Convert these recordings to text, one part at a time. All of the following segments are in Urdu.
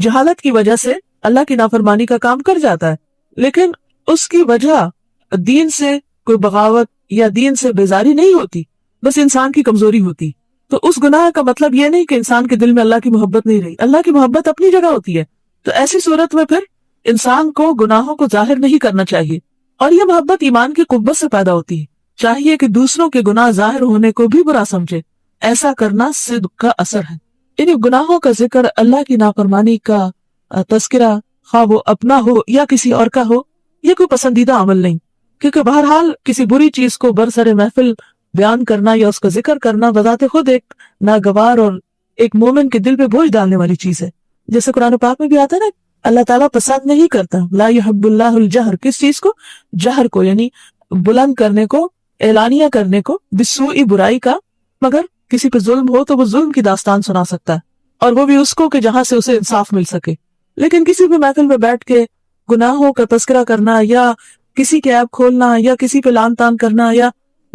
جہالت کی وجہ سے اللہ کی نافرمانی کا کام کر جاتا ہے، لیکن اس کی وجہ دین سے کوئی بغاوت یا دین سے بیزاری نہیں ہوتی، بس انسان کی کمزوری ہوتی۔ تو اس گناہ کا مطلب یہ نہیں کہ انسان کے دل میں اللہ کی محبت نہیں رہی، اللہ کی محبت اپنی جگہ ہوتی ہے۔ تو ایسی صورت میں پھر انسان کو گناہوں کو ظاہر نہیں کرنا چاہیے، اور یہ محبت ایمان کی قوت سے پیدا ہوتی ہے۔ چاہیے کہ دوسروں کے گناہ ظاہر ہونے کو بھی برا سمجھے، ایسا کرنا صدق کا اثر ہے۔ ان گناہوں کا ذکر، اللہ کی نافرمانی کا تذکرہ، خواہ وہ اپنا ہو یا کسی اور کا ہو، یہ کوئی پسندیدہ عمل نہیں، کیونکہ بہرحال کسی بری چیز کو برسر محفل بیان کرنا یا اس کا ذکر کرنا بذات خود ایک ناگوار اور ایک مومن کے دل پہ بوجھ ڈالنے والی چیز ہے۔ جیسے قرآن پاک میں بھی آتا ہے نا، اللہ تعالیٰ پسند نہیں کرتا، لا یحب اللہ الجہر، کس چیز کو؟ جہر کو، یعنی بلند کرنے کو، اعلانیہ کرنے کو، بالسوء، برائی کا، مگر کسی پہ ظلم ہو تو وہ ظلم کی داستان سنا سکتا ہے، اور وہ بھی اس کو کہ جہاں سے اسے انصاف مل سکے۔ لیکن کسی بھی محفل میں بیٹھ کے گناہوں کا تذکرہ کرنا یا کسی کے عیب کھولنا یا کسی پہ لان تان کرنا، یا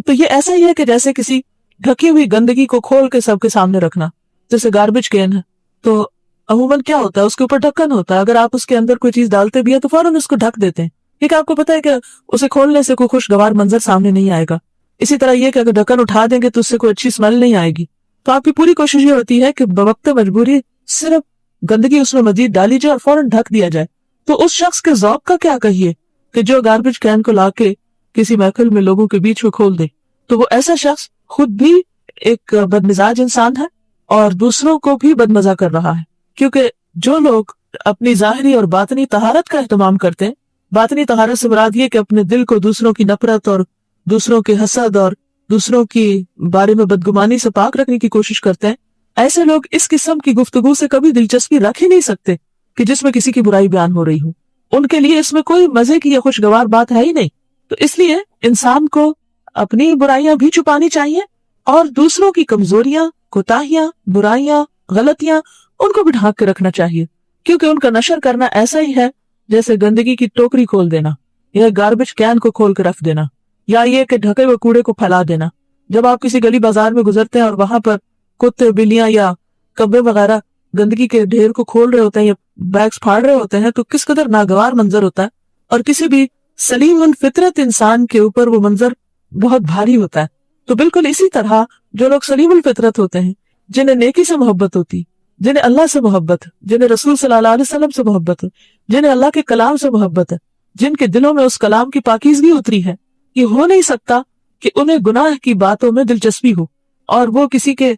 تو یہ ایسا ہی ہے کہ جیسے کسی ڈھکی ہوئی گندگی کو کھول کے سب کے سامنے رکھنا۔ جیسے گاربیج کین ہے تو عموماً کیا ہوتا ہے، اس کے اوپر ڈھکن ہوتا ہے، اگر آپ اس کے اندر کوئی چیز ڈالتے بھی ہیں تو فوراً اس کو ڈھک دیتے ہیں، کیونکہ آپ کو پتا ہے کہ اسے کھولنے سے کوئی خوشگوار منظر سامنے نہیں آئے گا۔ اسی طرح یہ کہ اگر ڈھکن اٹھا دیں گے تو اس سے کوئی اچھی اسمیل نہیں آئے گی۔ تو آپ کی پوری کوشش یہ ہوتی ہے کہ بوقت مجبوری صرف گندگی اس میں مزید ڈالی جائے اور فوراً ڈھک دیا جائے۔ تو اس شخص کے ذوق کا کیا کہیے کہ جو گاربیج کین کو لا کے کسی محفل میں لوگوں کے بیچ میں کھول دے۔ تو وہ ایسا شخص خود بھی ایک بدمزاج انسان ہے اور دوسروں کو بھی بدمزہ کر رہا ہے، کیونکہ جو لوگ اپنی ظاہری اور باطنی طہارت کا اہتمام کرتے ہیں، باطنی طہارت سے مراد یہ کہ اپنے دل کو دوسروں کی نفرت اور دوسروں کے حسد اور دوسروں کی بارے میں بدگمانی سے پاک رکھنے کی کوشش کرتے ہیں، ایسے لوگ اس قسم کی گفتگو سے کبھی دلچسپی رکھ ہی نہیں سکتے کہ جس میں کسی کی برائی بیان ہو رہی ہو۔ ان کے لیے اس میں کوئی مزے کی یا خوشگوار بات ہے ہی نہیں۔ تو اس لیے انسان کو اپنی برائیاں بھی چھپانی چاہیے اور دوسروں کی کمزوریاں، کوتاہیاں، برائیاں، غلطیاں ان کو بھی ڈھانک کے رکھنا چاہیے، کیونکہ ان کا نشر کرنا ایسا ہی ہے جیسے گندگی کی ٹوکری کھول دینا یا گاربیج کین کو کھول کے رکھ دینا، یا یہ کہ ڈھکے ہوئے کوڑے کو پھیلا دینا۔ جب آپ کسی گلی بازار میں گزرتے ہیں اور وہاں پر کتے، بلیاں یا کبے وغیرہ گندگی کے ڈھیر کو کھول رہے ہوتے ہیں یا بیگز پھاڑ رہے ہوتے ہیں تو کس قدر ناگوار منظر ہوتا ہے، اور کسی بھی سلیم الفطرت انسان کے اوپر وہ منظر بہت بھاری ہوتا ہے۔ تو بالکل اسی طرح جو لوگ سلیم الفطرت ہوتے ہیں، جنہیں نیکی سے محبت ہوتی، جنہیں اللہ سے محبت ہے، جنہیں رسول صلی اللہ علیہ وسلم سے محبت ہے، جنہیں اللہ کے کلام سے محبت ہے، جن کے دلوں میں اس کلام کی پاکیزگی اتری ہے، یہ ہو نہیں سکتا کہ انہیں گناہ کی باتوں میں دلچسپی ہو اور وہ کسی کے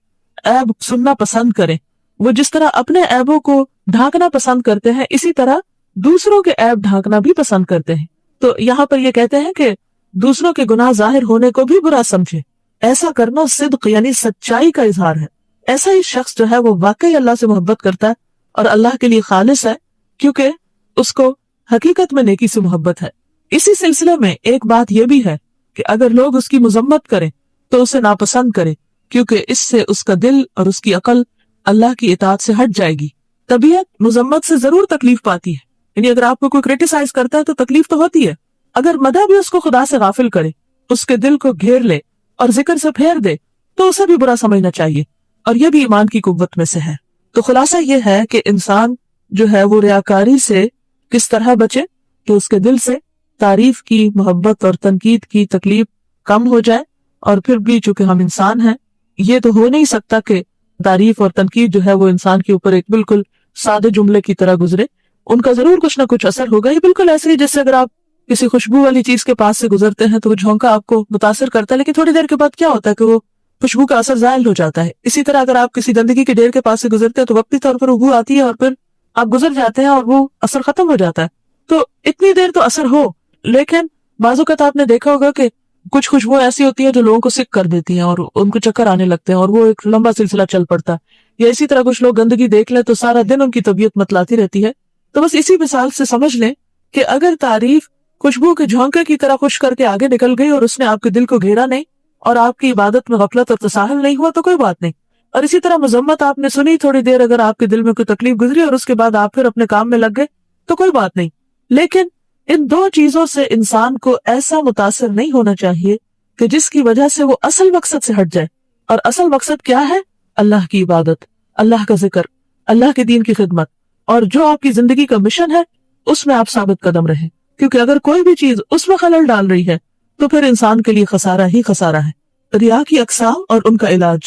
عیب سننا پسند کریں۔ وہ جس طرح اپنے عیبوں کو ڈھانکنا پسند کرتے ہیں، اسی طرح دوسروں کے عیب ڈھانکنا بھی پسند کرتے ہیں۔ تو یہاں پر یہ کہتے ہیں کہ دوسروں کے گناہ ظاہر ہونے کو بھی برا سمجھے، ایسا کرنا صدق یعنی سچائی کا اظہار ہے۔ ایسا ہی شخص جو ہے وہ واقعی اللہ سے محبت کرتا ہے اور اللہ کے لیے خالص ہے، کیونکہ اس کو حقیقت میں نیکی سے محبت ہے۔ اسی سلسلے میں ایک بات یہ بھی ہے کہ اگر لوگ اس کی مذمت کریں تو اسے ناپسند کرے، کیونکہ اس سے اس کا دل اور اس کی عقل اللہ کی اطاعت سے ہٹ جائے گی۔ طبیعت مذمت سے ضرور تکلیف پاتی ہے، یعنی اگر آپ کو کوئی کرٹیسائز کرتا ہے تو تکلیف تو ہوتی ہے، اگر مدح بھی اس کو خدا سے غافل کرے، اس کے دل کو گھیر لے اور ذکر سے پھیر دے تو اسے بھی برا سمجھنا چاہیے، اور یہ بھی ایمان کی قوت میں سے ہے۔ تو خلاصہ یہ ہے کہ انسان جو ہے وہ ریاکاری سے کس طرح بچے کہ اس کے دل سے تعریف کی، محبت اور تنقید کی تکلیف کم ہو جائے، اور پھر بھی چونکہ ہم انسان ہیں، یہ تو ہو نہیں سکتا کہ تعریف اور تنقید جو ہے وہ انسان کے اوپر ایک بالکل سادے جملے کی طرح گزرے، ان کا ضرور کچھ نہ کچھ اثر ہوگا۔ یہ بالکل ایسے ہی جیسے اگر آپ کسی خوشبو والی چیز کے پاس سے گزرتے ہیں تو وہ جھونکا آپ کو متاثر کرتا ہے، لیکن تھوڑی دیر کے بعد کیا ہوتا ہے کہ وہ خوشبو کا اثر زائل ہو جاتا ہے۔ اسی طرح اگر آپ کسی گندگی کے ڈھیر کے پاس سے گزرتے ہیں تو وقتی طور پر بو آتی ہے اور پھر آپ گزر جاتے ہیں اور وہ اثر ختم ہو جاتا ہے۔ تو اتنی دیر تو اثر ہو، لیکن بعض اوقات آپ نے دیکھا ہوگا کہ کچھ خوشبو ایسی ہوتی ہیں جو لوگوں کو سک کر دیتی ہیں اور ان کو چکر آنے لگتے ہیں اور وہ ایک لمبا سلسلہ چل پڑتا ہے۔ یا اسی طرح کچھ لوگ گندگی دیکھ لیں تو سارا دن ان کی طبیعت متلاتی رہتی ہے۔ تو بس اسی مثال سے سمجھ لیں کہ اگر تعریف خوشبو کے جھونکے کی طرح خوش کر کے آگے نکل گئی اور اس نے آپ کے دل کو گھیرا نہیں اور آپ کی عبادت میں غفلت اور تساہل نہیں ہوا تو کوئی بات نہیں۔ اور اسی طرح مذمت آپ نے سنی، تھوڑی دیر اگر آپ کے دل میں کوئی تکلیف گزری اور اس کے بعد آپ پھر اپنے کام میں لگ گئے تو کوئی بات نہیں۔ لیکن ان دو چیزوں سے انسان کو ایسا متاثر نہیں ہونا چاہیے کہ جس کی وجہ سے وہ اصل مقصد سے ہٹ جائے۔ اور اصل مقصد کیا ہے؟ اللہ کی عبادت، اللہ کا ذکر، اللہ کے دین کی خدمت، اور جو آپ کی زندگی کا مشن ہے اس میں آپ ثابت قدم رہیں، کیونکہ اگر کوئی بھی چیز اس میں خلل ڈال رہی ہے تو پھر انسان کے لیے خسارہ ہی خسارہ ہے۔ ریا کی اقسام اور ان کا علاج۔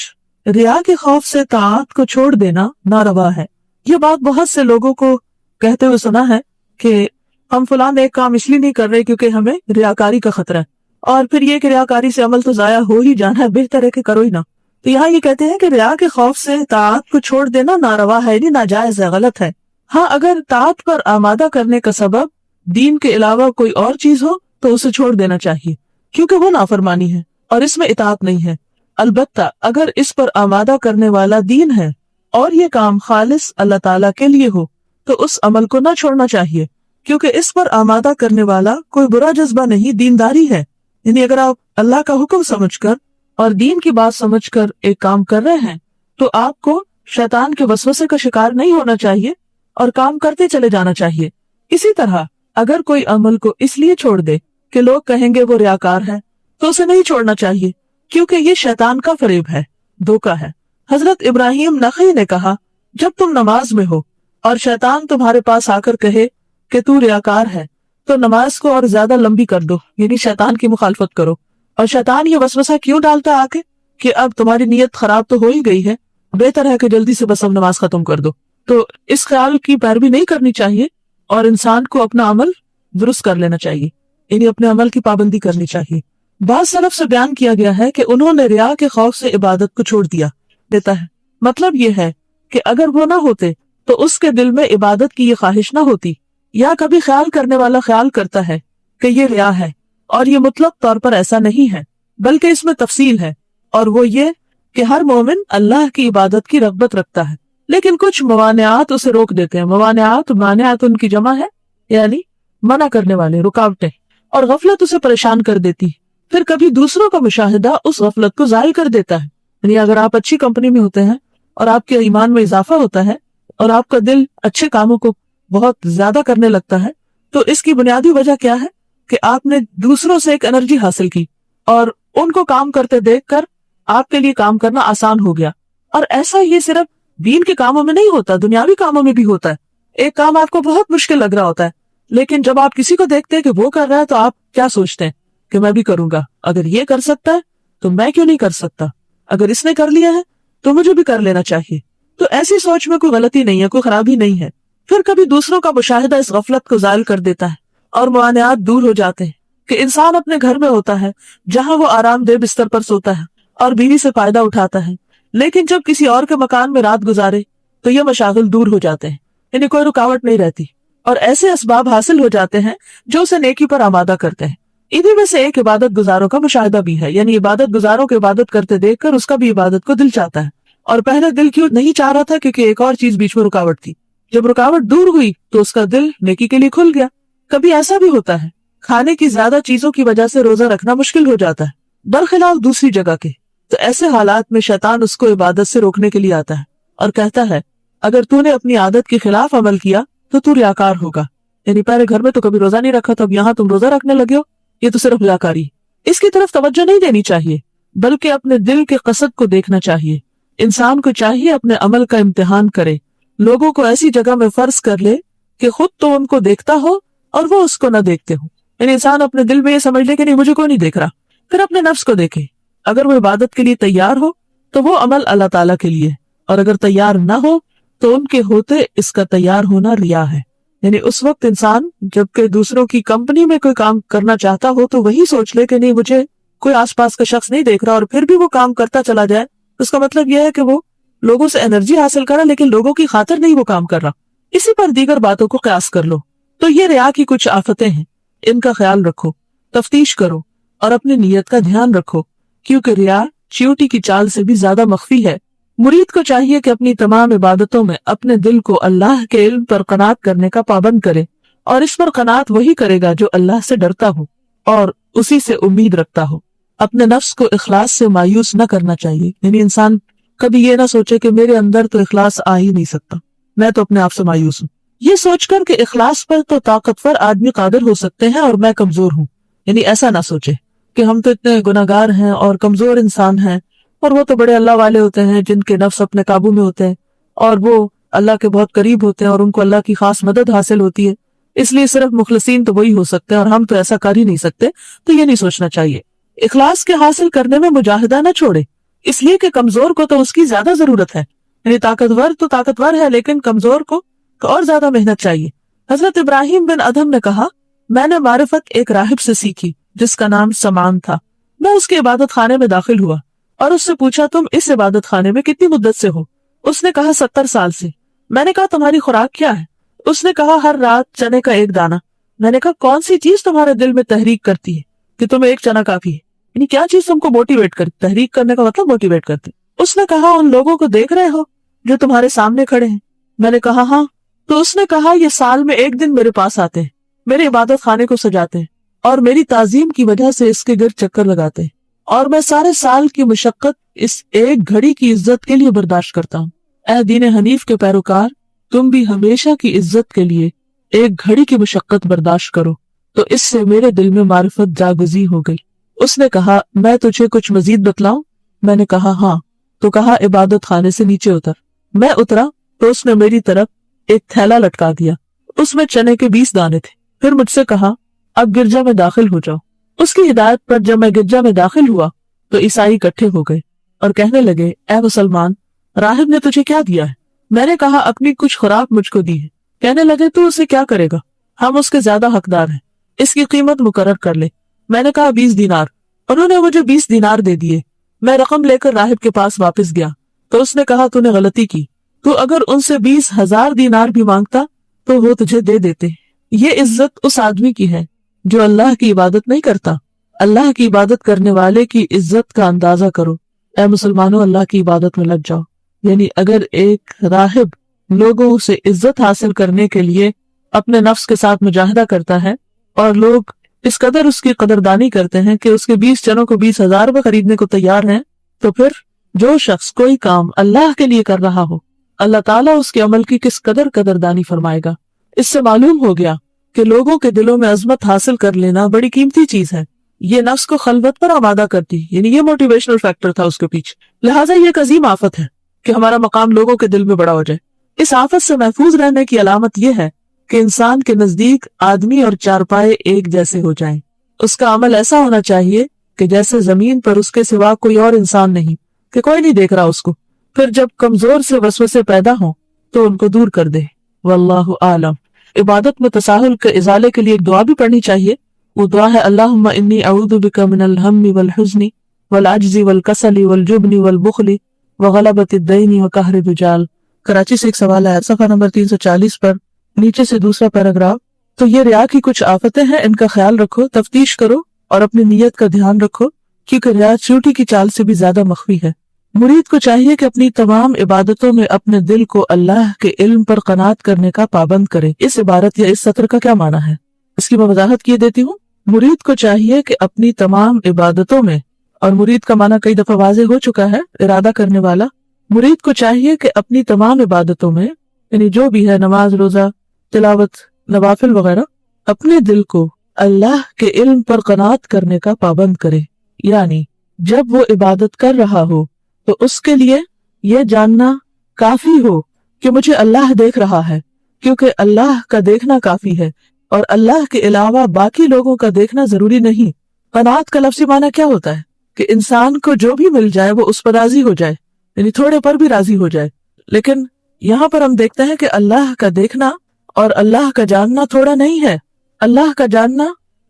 ریا کے خوف سے طاعت کو چھوڑ دینا ناروا ہے۔ یہ بات بہت سے لوگوں کو کہتے ہوئے سنا ہے کہ ہم فلاں ایک کام اس لیے نہیں کر رہے کیونکہ ہمیں ریاکاری کا خطرہ ہے، اور پھر یہ کہ ریاکاری سے عمل تو ضائع ہو ہی جانا ہے، بہتر ہے کہ کرو ہی نہ۔ تو یہاں یہ کہتے ہیں کہ ریا کے خوف سے طاعت کو چھوڑ دینا ناروا ہے، یعنی ناجائز ہے، غلط ہے۔ ہاں، اگر طاعت پر آمادہ کرنے کا سبب دین کے علاوہ کوئی اور چیز ہو تو اسے چھوڑ دینا چاہیے، کیونکہ وہ نافرمانی ہے اور اس میں اطاعت نہیں ہے۔ البتہ اگر اس پر آمادہ کرنے والا دین ہے اور یہ کام خالص اللہ تعالیٰ کے لیے ہو تو اس عمل کو نہ چھوڑنا چاہیے، کیونکہ اس پر آمادہ کرنے والا کوئی برا جذبہ نہیں، دینداری ہے۔ یعنی اگر آپ اللہ کا حکم سمجھ کر اور دین کی بات سمجھ کر ایک کام کر رہے ہیں تو آپ کو شیطان کے وسوسے کا شکار نہیں ہونا چاہیے اور کام کرتے چلے جانا چاہیے۔ اسی طرح اگر کوئی عمل کو اس لیے چھوڑ دے کہ لوگ کہیں گے وہ ریاکار ہے تو اسے نہیں چھوڑنا چاہیے، کیونکہ یہ شیطان کا فریب ہے، دھوکہ ہے۔ حضرت ابراہیم نخعی نے کہا، جب تم نماز میں ہو اور شیطان تمہارے پاس آ کر کہے کہ تو ریاکار ہے تو نماز کو اور زیادہ لمبی کر دو، یعنی شیطان کی مخالفت کرو۔ اور شیطان یہ وسوسہ کیوں ڈالتا آ کے کہ اب تمہاری نیت خراب تو ہو ہی گئی ہے، بہتر ہے کہ جلدی سے بس اب نماز ختم کر دو۔ تو اس خیال کی پیروی نہیں کرنی چاہیے اور انسان کو اپنا عمل درست کر لینا چاہیے، یعنی اپنے عمل کی پابندی کرنی چاہیے۔ بعض سلف سے بیان کیا گیا ہے کہ انہوں نے ریا کے خوف سے عبادت کو چھوڑ دیا دیتا ہے۔ مطلب یہ ہے کہ اگر وہ نہ ہوتے تو اس کے دل میں عبادت کی یہ خواہش نہ ہوتی، یا کبھی خیال کرنے والا خیال کرتا ہے کہ یہ ریا ہے، اور یہ مطلق طور پر ایسا نہیں ہے بلکہ اس میں تفصیل ہے، اور وہ یہ کہ ہر مومن اللہ کی عبادت کی رغبت رکھتا ہے، لیکن کچھ موانعات اسے روک دیتے ہیں۔ مانعات ان کی جمع ہے، یعنی منع کرنے والے، رکاوٹیں، اور غفلت اسے پریشان کر دیتی ہے۔ پھر کبھی دوسروں کا مشاہدہ اس غفلت کو ظاہر کر دیتا ہے، یعنی اگر آپ اچھی کمپنی میں ہوتے ہیں اور آپ کے ایمان میں اضافہ ہوتا ہے اور آپ کا دل اچھے کاموں کو بہت زیادہ کرنے لگتا ہے تو اس کی بنیادی وجہ کیا ہے کہ آپ نے دوسروں سے ایک انرجی حاصل کی اور ان کو کام کرتے دیکھ کر آپ کے لیے کام کرنا آسان ہو گیا۔ اور ایسا یہ صرف دین کے کاموں میں نہیں ہوتا، دنیاوی کاموں میں بھی ہوتا ہے۔ ایک کام آپ کو بہت مشکل لگ رہا ہوتا ہے، لیکن جب آپ کسی کو دیکھتے ہیں کہ وہ کر رہا ہے تو آپ کیا سوچتے ہیں کہ میں بھی کروں گا، اگر یہ کر سکتا ہے تو میں کیوں نہیں کر سکتا، اگر اس نے کر لیا ہے تو مجھے بھی کر لینا چاہیے۔ تو ایسی سوچ میں کوئی غلطی نہیں ہے، کوئی خرابی نہیں ہے۔ پھر کبھی دوسروں کا مشاہدہ اس غفلت کو زائل کر دیتا ہے اور موانعات دور ہو جاتے ہیں کہ انسان اپنے گھر میں ہوتا ہے جہاں وہ آرام دہ بستر پر سوتا ہے اور بیوی سے فائدہ اٹھاتا ہے، لیکن جب کسی اور کے مکان میں رات گزارے تو یہ مشاغل دور ہو جاتے ہیں، یعنی کوئی رکاوٹ نہیں رہتی، اور ایسے اسباب حاصل ہو جاتے ہیں جو اسے نیکی پر آمادہ کرتے ہیں۔ انہی میں سے ایک عبادت گزاروں کا مشاہدہ بھی ہے، یعنی عبادت گزاروں کو عبادت کرتے دیکھ کر اس کا بھی عبادت کو دل چاہتا ہے، اور پہلے دل کیوں نہیں چاہ رہا تھا؟ کیونکہ ایک اور چیز بیچ میں رکاوٹ تھی۔ جب رکاوٹ دور ہوئی تو اس کا دل نیکی کے لیے کھل گیا۔ کبھی ایسا بھی ہوتا ہے کھانے کی زیادہ چیزوں کی وجہ سے روزہ رکھنا مشکل ہو جاتا ہے برخلاف دوسری جگہ کے، تو ایسے حالات میں شیطان اس کو عبادت سے روکنے کے لیے آتا ہے اور کہتا ہے اگر تو نے اپنی عادت کے خلاف عمل کیا تو ریاکار ہوگا، یعنی پہلے گھر میں تو کبھی روزہ نہیں رکھا، تو اب یہاں تم روزہ رکھنے لگے ہو، یہ تو صرف ریاکاری۔ اس کی طرف توجہ نہیں دینی چاہیے بلکہ اپنے دل کے قصد کو دیکھنا چاہیے۔ انسان کو چاہیے اپنے عمل کا امتحان کرے، لوگوں کو ایسی جگہ میں فرض کر لے کہ خود تو ان کو دیکھتا ہو اور وہ اس کو نہ دیکھتے ہو، یعنی انسان اپنے دل میں یہ سمجھ لے کہ نہیں مجھے کوئی نہیں دیکھ رہا، پھر اپنے نفس کو دیکھے۔ اگر وہ عبادت کے لیے تیار ہو تو وہ عمل اللہ تعالیٰ کے لیے، اور اگر تیار نہ ہو تو ان کے ہوتے اس کا تیار ہونا ریا ہے۔ یعنی اس وقت انسان جبکہ دوسروں کی کمپنی میں کوئی کام کرنا چاہتا ہو تو وہی سوچ لے کہ نہیں مجھے کوئی آس پاس کا شخص نہیں دیکھ رہا، اور پھر بھی وہ کام کرتا چلا جائے، اس کا مطلب یہ ہے کہ وہ لوگوں سے انرجی حاصل کرا لیکن لوگوں کی خاطر نہیں وہ کام کر رہا۔ اسی پر دیگر باتوں کو قیاس کر لو۔ تو یہ ریا کی کچھ آفتیں ہیں، ان کا خیال رکھو، تفتیش کرو اور اپنی نیت کا دھیان رکھو، کیونکہ ریا چیوٹی کی چال سے بھی زیادہ مخفی ہے۔ مرید کو چاہیے کہ اپنی تمام عبادتوں میں اپنے دل کو اللہ کے علم پر قناعت کرنے کا پابند کرے، اور اس پر قناعت وہی کرے گا جو اللہ سے ڈرتا ہو اور اسی سے امید رکھتا ہو۔ اپنے نفس کو اخلاص سے مایوس نہ کرنا چاہیے، یعنی انسان کبھی یہ نہ سوچے کہ میرے اندر تو اخلاص آ ہی نہیں سکتا، میں تو اپنے آپ سے مایوس ہوں، یہ سوچ کر کہ اخلاص پر تو طاقتور آدمی قادر ہو سکتے ہیں اور میں کمزور ہوں، یعنی ایسا نہ سوچے کہ ہم تو اتنے گناہگار ہیں اور کمزور انسان ہیں، اور وہ تو بڑے اللہ والے ہوتے ہیں جن کے نفس اپنے قابو میں ہوتے ہیں اور وہ اللہ کے بہت قریب ہوتے ہیں اور ان کو اللہ کی خاص مدد حاصل ہوتی ہے، اس لیے صرف مخلصین تو وہی ہو سکتے ہیں اور ہم تو ایسا کر ہی نہیں سکتے. تو یہ نہیں سوچنا چاہیے. اخلاص کے حاصل کرنے میں مجاہدہ نہ چھوڑے، اس لیے کہ کمزور کو تو اس کی زیادہ ضرورت ہے. یعنی طاقتور تو طاقتور ہے لیکن کمزور کو اور زیادہ محنت چاہیے. حضرت ابراہیم بن ادہم نے کہا، میں نے معرفت ایک راہب سے سیکھی جس کا نام سمان تھا. میں اس کے عبادت خانے میں داخل ہوا اور اس سے پوچھا، تم اس عبادت خانے میں کتنی مدت سے ہو؟ اس نے کہا 70 سال سے. میں نے کہا تمہاری خوراک کیا ہے؟ اس نے کہا ہر رات چنے کا ایک دانہ. میں نے کہا کون سی چیز تمہارے دل میں تحریک کرتی ہے کہ تمہیں ایک چنا کافی ہے؟ یعنی کیا چیز تم کو موٹیویٹ کرتی؟ تحریک کرنے کا مطلب موٹیویٹ کرتی. اس نے کہا ان لوگوں کو دیکھ رہے ہو جو تمہارے سامنے کھڑے ہیں. میں نے کہا ہاں. تو اس نے کہا یہ سال میں ایک دن میرے پاس آتے ہیں، میرے عبادت خانے کو سجاتے ہیں اور میری تعظیم کی وجہ سے اس کے گرد چکر لگاتے ہیں، اور میں سارے سال کی مشقت اس ایک گھڑی کی عزت کے لیے برداشت کرتا ہوں. اے دین حنیف کے پیروکار، تم بھی ہمیشہ کی عزت کے لیے ایک گھڑی کی مشقت برداشت کرو. تو اس سے میرے دل میں معرفت جاگزی ہو گئی. اس نے کہا میں تجھے کچھ مزید بتلاؤں؟ میں نے کہا ہاں. تو کہا عبادت خانے سے نیچے اتر. میں اترا تو اس نے میری طرف ایک تھیلا لٹکا دیا، اس میں چنے کے 20 دانے تھے. پھر مجھ سے کہا اب گرجا میں داخل ہو جاؤ. اس کی ہدایت پر جب میں گرجا میں داخل ہوا تو عیسائی اکٹھے ہو گئے اور کہنے لگے، اے مسلمان، راہب نے تجھے کیا دیا ہے؟ میں نے کہا اپنی کچھ خوراک مجھ کو دی ہے. کہنے لگے تو اسے کیا کرے گا؟ ہم اس کے زیادہ حقدار ہیں، اس کی قیمت مقرر کر لے. میں نے کہا 20 دینار. انہوں نے مجھے 20 دینار دے دیے. میں رقم لے کر راہب کے پاس واپس گیا تو اس نے کہا تو نے غلطی کی، تو اگر ان سے 20,000 دینار بھی مانگتا تو وہ تجھے دے دیتے. یہ عزت اس آدمی کی ہے جو اللہ کی عبادت نہیں کرتا. اللہ کی عبادت کرنے والے کی عزت کا اندازہ کرو. اے مسلمانوں، اللہ کی عبادت میں لگ جاؤ. یعنی اگر ایک راہب لوگوں سے عزت حاصل کرنے کے لیے اپنے نفس کے ساتھ مجاہدہ کرتا ہے اور لوگ اس قدر اس کی قدردانی کرتے ہیں کہ اس کے 20 چنوں کو 20,000 میں خریدنے کو تیار ہیں، تو پھر جو شخص کوئی کام اللہ کے لیے کر رہا ہو، اللہ تعالیٰ اس کے عمل کی کس قدر قدردانی فرمائے گا. اس سے معلوم ہو گیا کہ لوگوں کے دلوں میں عظمت حاصل کر لینا بڑی قیمتی چیز ہے. یہ نفس کو خلوت پر آمادہ کرتی، یعنی یہ موٹیویشنل فیکٹر تھا اس کے پیچھے. لہٰذا یہ ایک عظیم آفت ہے کہ ہمارا مقام لوگوں کے دل میں بڑا ہو جائے. اس آفت سے محفوظ رہنے کی علامت یہ ہے کہ انسان کے نزدیک آدمی اور چارپائے ایک جیسے ہو جائیں. اس کا عمل ایسا ہونا چاہیے کہ جیسے زمین پر اس کے سوا کوئی اور انسان نہیں، کہ کوئی نہیں دیکھ رہا اس کو. پھر جب کمزور سے وسوسے پیدا ہوں تو ان کو دور کر دے. واللہ عالم. عبادت میں تساہل کے ازالے کے لیے ایک دعا بھی پڑھنی چاہیے. وہ دعا ہے اللہم انی اعوذ بک من الہم والحزن والعجز والکسل والجبن والبخل وغلبۃ الدین وقہر الرجال. کراچی سے ایک سوال ہے، صفحہ نمبر 340 پر نیچے سے دوسرا پیراگراف. تو یہ ریا کی کچھ آفتیں ہیں، ان کا خیال رکھو، تفتیش کرو اور اپنی نیت کا دھیان رکھو، کیونکہ ریا چیوٹی کی چال سے بھی زیادہ مخفی ہے. مرید کو چاہیے کہ اپنی تمام عبادتوں میں اپنے دل کو اللہ کے علم پر قناعت کرنے کا پابند کرے. اس عبارت یا اس سطر کا کیا معنی ہے، اس کی میں وضاحت کیے دیتی ہوں. مرید کو چاہیے کہ اپنی تمام عبادتوں میں، اور مرید کا معنی کئی دفعہ واضح ہو چکا ہے، ارادہ کرنے والا. مرید کو چاہیے کہ اپنی تمام عبادتوں میں، یعنی جو بھی ہے، نماز، روزہ، تلاوت، نوافل وغیرہ، اپنے دل کو اللہ کے علم پر قناعت کرنے کا پابند کرے. یعنی جب وہ عبادت کر رہا ہو تو اس کے لیے یہ جاننا کافی ہو کہ مجھے اللہ دیکھ رہا ہے، کیونکہ اللہ کا دیکھنا کافی ہے اور اللہ کے علاوہ باقی لوگوں کا دیکھنا ضروری نہیں. قناعت کا لفظی معنی کیا ہوتا ہے کہ انسان کو جو بھی مل جائے وہ اس پر راضی ہو جائے، یعنی تھوڑے پر بھی راضی ہو جائے. لیکن یہاں پر ہم دیکھتے ہیں کہ اللہ کا دیکھنا اور اللہ کا جاننا تھوڑا نہیں ہے. اللہ کا جاننا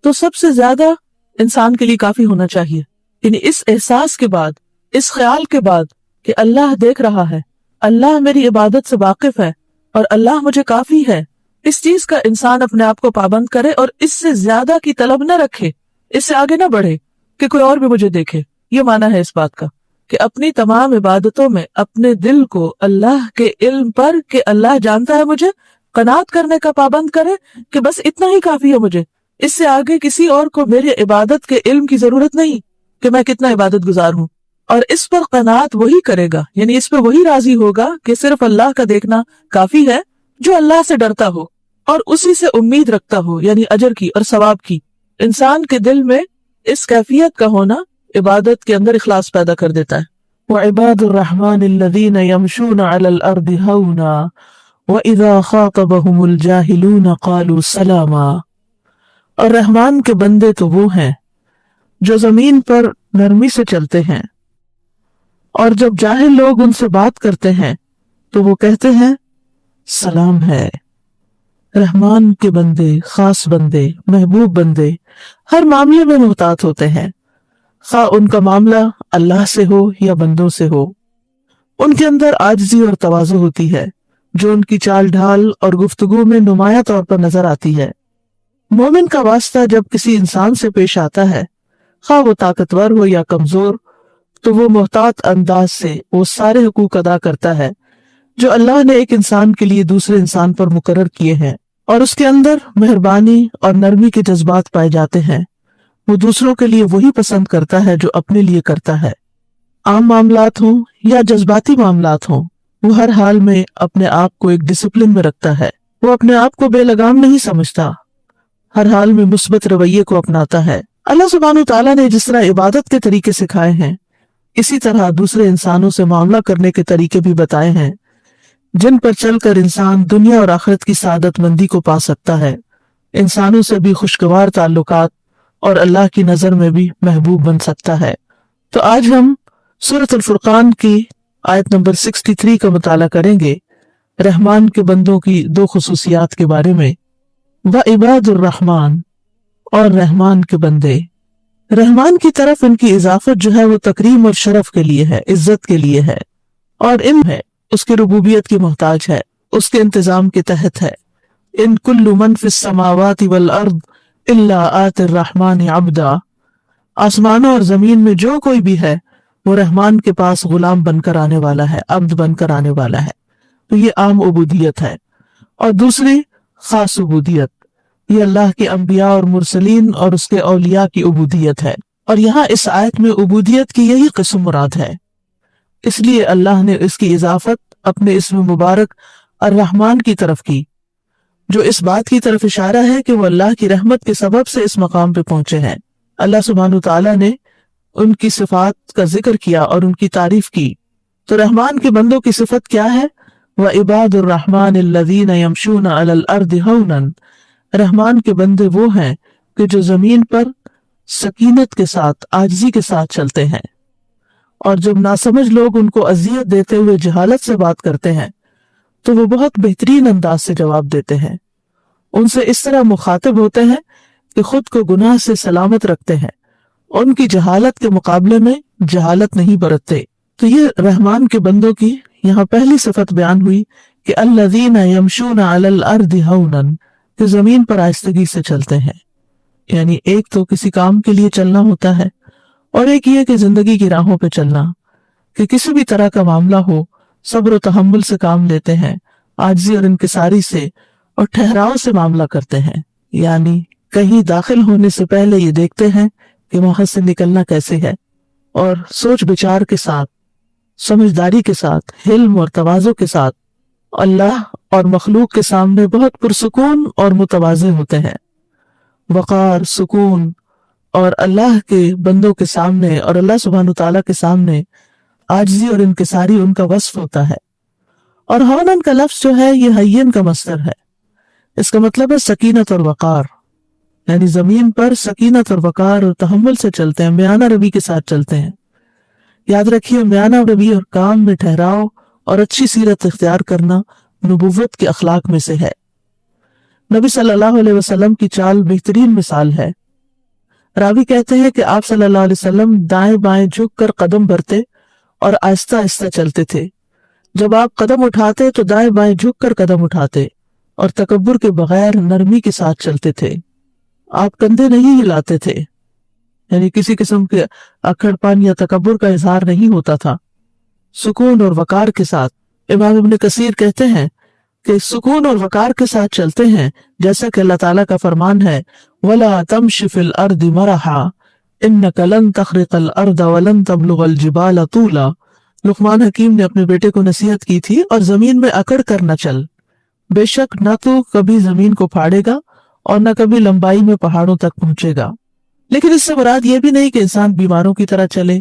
تو سب سے زیادہ انسان کے لیے کافی ہونا چاہیے. یعنی اس احساس کے بعد، اس خیال کے بعد کہ اللہ دیکھ رہا ہے، اللہ میری عبادت سے واقف ہے اور اللہ مجھے کافی ہے، اس چیز کا انسان اپنے آپ کو پابند کرے اور اس سے زیادہ کی طلب نہ رکھے، اس سے آگے نہ بڑھے کہ کوئی اور بھی مجھے دیکھے. یہ معنی ہے اس بات کا کہ اپنی تمام عبادتوں میں اپنے دل کو اللہ کے علم پر کہ اللہ جانتا ہے مجھے، قناعت کرنے کا پابند کرے کہ بس اتنا ہی کافی ہے مجھے، اس سے آگے کسی اور کو میرے عبادت کے علم کی ضرورت نہیں کہ میں کتنا عبادت گزار ہوں. اور اس پر قناعت وہی کرے گا، یعنی اس پہ وہی راضی ہوگا کہ صرف اللہ کا دیکھنا کافی ہے، جو اللہ سے ڈرتا ہو اور اسی سے امید رکھتا ہو، یعنی اجر کی اور ثواب کی. انسان کے دل میں اس کیفیت کا ہونا عبادت کے اندر اخلاص پیدا کر دیتا ہے. وعباد الرحمن الذين يمشون على الأرض هونا وإذا خاطبهم الجاهلون قالوا سلاما۔ اور رحمان کے بندے تو وہ ہیں جو زمین پر نرمی سے چلتے ہیں، اور جب جاہل لوگ ان سے بات کرتے ہیں تو وہ کہتے ہیں سلام ہے۔ رحمان کے بندے، خاص بندے، محبوب بندے ہر معاملے میں محتاط ہوتے ہیں، خواہ ان کا معاملہ اللہ سے ہو یا بندوں سے ہو۔ ان کے اندر عاجزی اور تواضع ہوتی ہے جو ان کی چال ڈھال اور گفتگو میں نمایاں طور پر نظر آتی ہے۔ مومن کا واسطہ جب کسی انسان سے پیش آتا ہے، خواہ وہ طاقتور ہو یا کمزور، تو وہ محتاط انداز سے وہ سارے حقوق ادا کرتا ہے جو اللہ نے ایک انسان کے لیے دوسرے انسان پر مقرر کیے ہیں، اور اس کے اندر مہربانی اور نرمی کے جذبات پائے جاتے ہیں۔ وہ دوسروں کے لیے وہی پسند کرتا ہے جو اپنے لیے کرتا ہے۔ عام معاملات ہوں یا جذباتی معاملات ہوں، وہ ہر حال میں اپنے آپ کو ایک ڈسپلن میں رکھتا ہے۔ وہ اپنے آپ کو بے لگام نہیں سمجھتا، ہر حال میں مثبت رویے کو اپناتا ہے۔ اللہ سبحانہ تعالیٰ نے جس طرح عبادت کے طریقے سکھائے ہیں، اسی طرح دوسرے انسانوں سے معاملہ کرنے کے طریقے بھی بتائے ہیں، جن پر چل کر انسان دنیا اور آخرت کی سعادت مندی کو پا سکتا ہے، انسانوں سے بھی خوشگوار تعلقات اور اللہ کی نظر میں بھی محبوب بن سکتا ہے۔ تو آج ہم سورۃ الفرقان کی آیت نمبر 63 کا مطالعہ کریں گے، رحمان کے بندوں کی دو خصوصیات کے بارے میں۔ وعباد الرحمن، اور رحمان کے بندے۔ رحمان کی طرف ان کی اضافت جو ہے وہ تکریم اور شرف کے لیے ہے، عزت کے لیے ہے، اور علم ہے، اس کی ربوبیت کی محتاج ہے، اس کے انتظام کے تحت ہے۔ ان کل من فی السماوات والارض الا آت الرحمن عبدا، آسمانوں اور زمین میں جو کوئی بھی ہے وہ رحمان کے پاس غلام بن کر آنے والا ہے، عبد بن کر آنے والا ہے۔ تو یہ عام عبودیت ہے، اور دوسری خاص عبودیت، یہ اللہ کے انبیاء اور مرسلین اور اس کے اولیاء کی عبودیت ہے، اور یہاں اس آیت میں عبودیت کی یہی قسم مراد ہے۔ اس لیے اللہ نے اس کی اضافت اپنے اسم مبارک الرحمن کی طرف کی، جو اس بات کی طرف اشارہ ہے کہ وہ اللہ کی رحمت کے سبب سے اس مقام پہ پہنچے ہیں۔ اللہ سبحانہ تعالیٰ نے ان کی صفات کا ذکر کیا اور ان کی تعریف کی۔ تو رحمان کے بندوں کی صفت کیا ہے؟ وَعِبَادُ الرَّحْمَنِ الَّذِينَ يَمْشُونَ عَلَى الْأَرْضِ هَوْنًا، رحمان کے بندے وہ ہیں کہ جو زمین پر سکینت کے ساتھ، عاجزی کے ساتھ چلتے ہیں، اور جب ناسمجھ لوگ ان کو اذیت دیتے ہوئے جہالت سے بات کرتے ہیں تو وہ بہت بہترین انداز سے جواب دیتے ہیں، ان سے اس طرح مخاطب ہوتے ہیں کہ خود کو گناہ سے سلامت رکھتے ہیں، ان کی جہالت کے مقابلے میں جہالت نہیں برتتے۔ تو یہ رحمان کے بندوں کی یہاں پہلی صفت بیان ہوئی کہ الذین یمشون علی الارض ہونا، کہ زمین پر آہستگی سے چلتے ہیں۔ یعنی ایک تو کسی کام کے لیے چلنا ہوتا ہے، اور ایک یہ کہ زندگی کی راہوں پہ چلنا، کہ کسی بھی طرح کا معاملہ ہو صبر و تحمل سے کام لیتے ہیں، عاجزی اور انکساری سے اور ٹھہراؤ سے معاملہ کرتے ہیں۔ یعنی کہیں داخل ہونے سے پہلے یہ دیکھتے ہیں کہ وہاں سے نکلنا کیسے ہے، اور سوچ بچار کے ساتھ، سمجھداری کے ساتھ، حلم اور تواضع کے ساتھ اللہ اور مخلوق کے سامنے بہت پرسکون اور متواضع ہوتے ہیں۔ وقار، سکون، اور اللہ کے بندوں کے سامنے اور اللہ سبحانہ تعالیٰ کے سامنے عاجزی اور انکساری ان کا وصف ہوتا ہے۔ اور ہونن کا لفظ جو ہے یہ حین کا مصدر ہے، اس کا مطلب ہے سکینت اور وقار، یعنی زمین پر سکینت اور وقار اور تحمل سے چلتے ہیں، میانہ روی کے ساتھ چلتے ہیں۔ یاد رکھیے، میانہ روی اور کام میں ٹھہراؤ اور اچھی سیرت اختیار کرنا نبوت کے اخلاق میں سے ہے۔ نبی صلی اللہ علیہ وسلم کی چال بہترین مثال ہے۔ راوی کہتے ہیں کہ آپ صلی اللہ علیہ وسلم دائیں بائیں جھک کر قدم بھرتے اور آہستہ آہستہ چلتے تھے۔ جب آپ قدم اٹھاتے تو دائیں بائیں جھک کر قدم اٹھاتے، اور تکبر کے بغیر نرمی کے ساتھ چلتے تھے۔ آپ کندھے نہیں ہلاتے تھے، یعنی کسی قسم کے اکڑ پن یا تکبر کا اظہار نہیں ہوتا تھا۔ سکون اور وقار کے ساتھ، امام ابن کثیر کہتے ہیں کہ سکون اور وقار کے ساتھ چلتے ہیں، جیسا کہ اللہ تعالیٰ کا فرمان ہے وَلَا تَمْشِ فِي الْأَرْضِ مَرَحًا إِنَّكَ لَن تَخْرِقَ الْأَرْضَ وَلَن تَبْلُغَ الْجِبَالَ طُولًا۔ لقمان حکیم نے اپنے بیٹے کو نصیحت کی تھی، اور زمین میں اکڑ کر نہ چل، بے شک نہ تو کبھی زمین کو پھاڑے گا اور نہ کبھی لمبائی میں پہاڑوں تک پہنچے گا۔ لیکن اس سے مراد یہ بھی نہیں کہ انسان بیماروں کی طرح چلے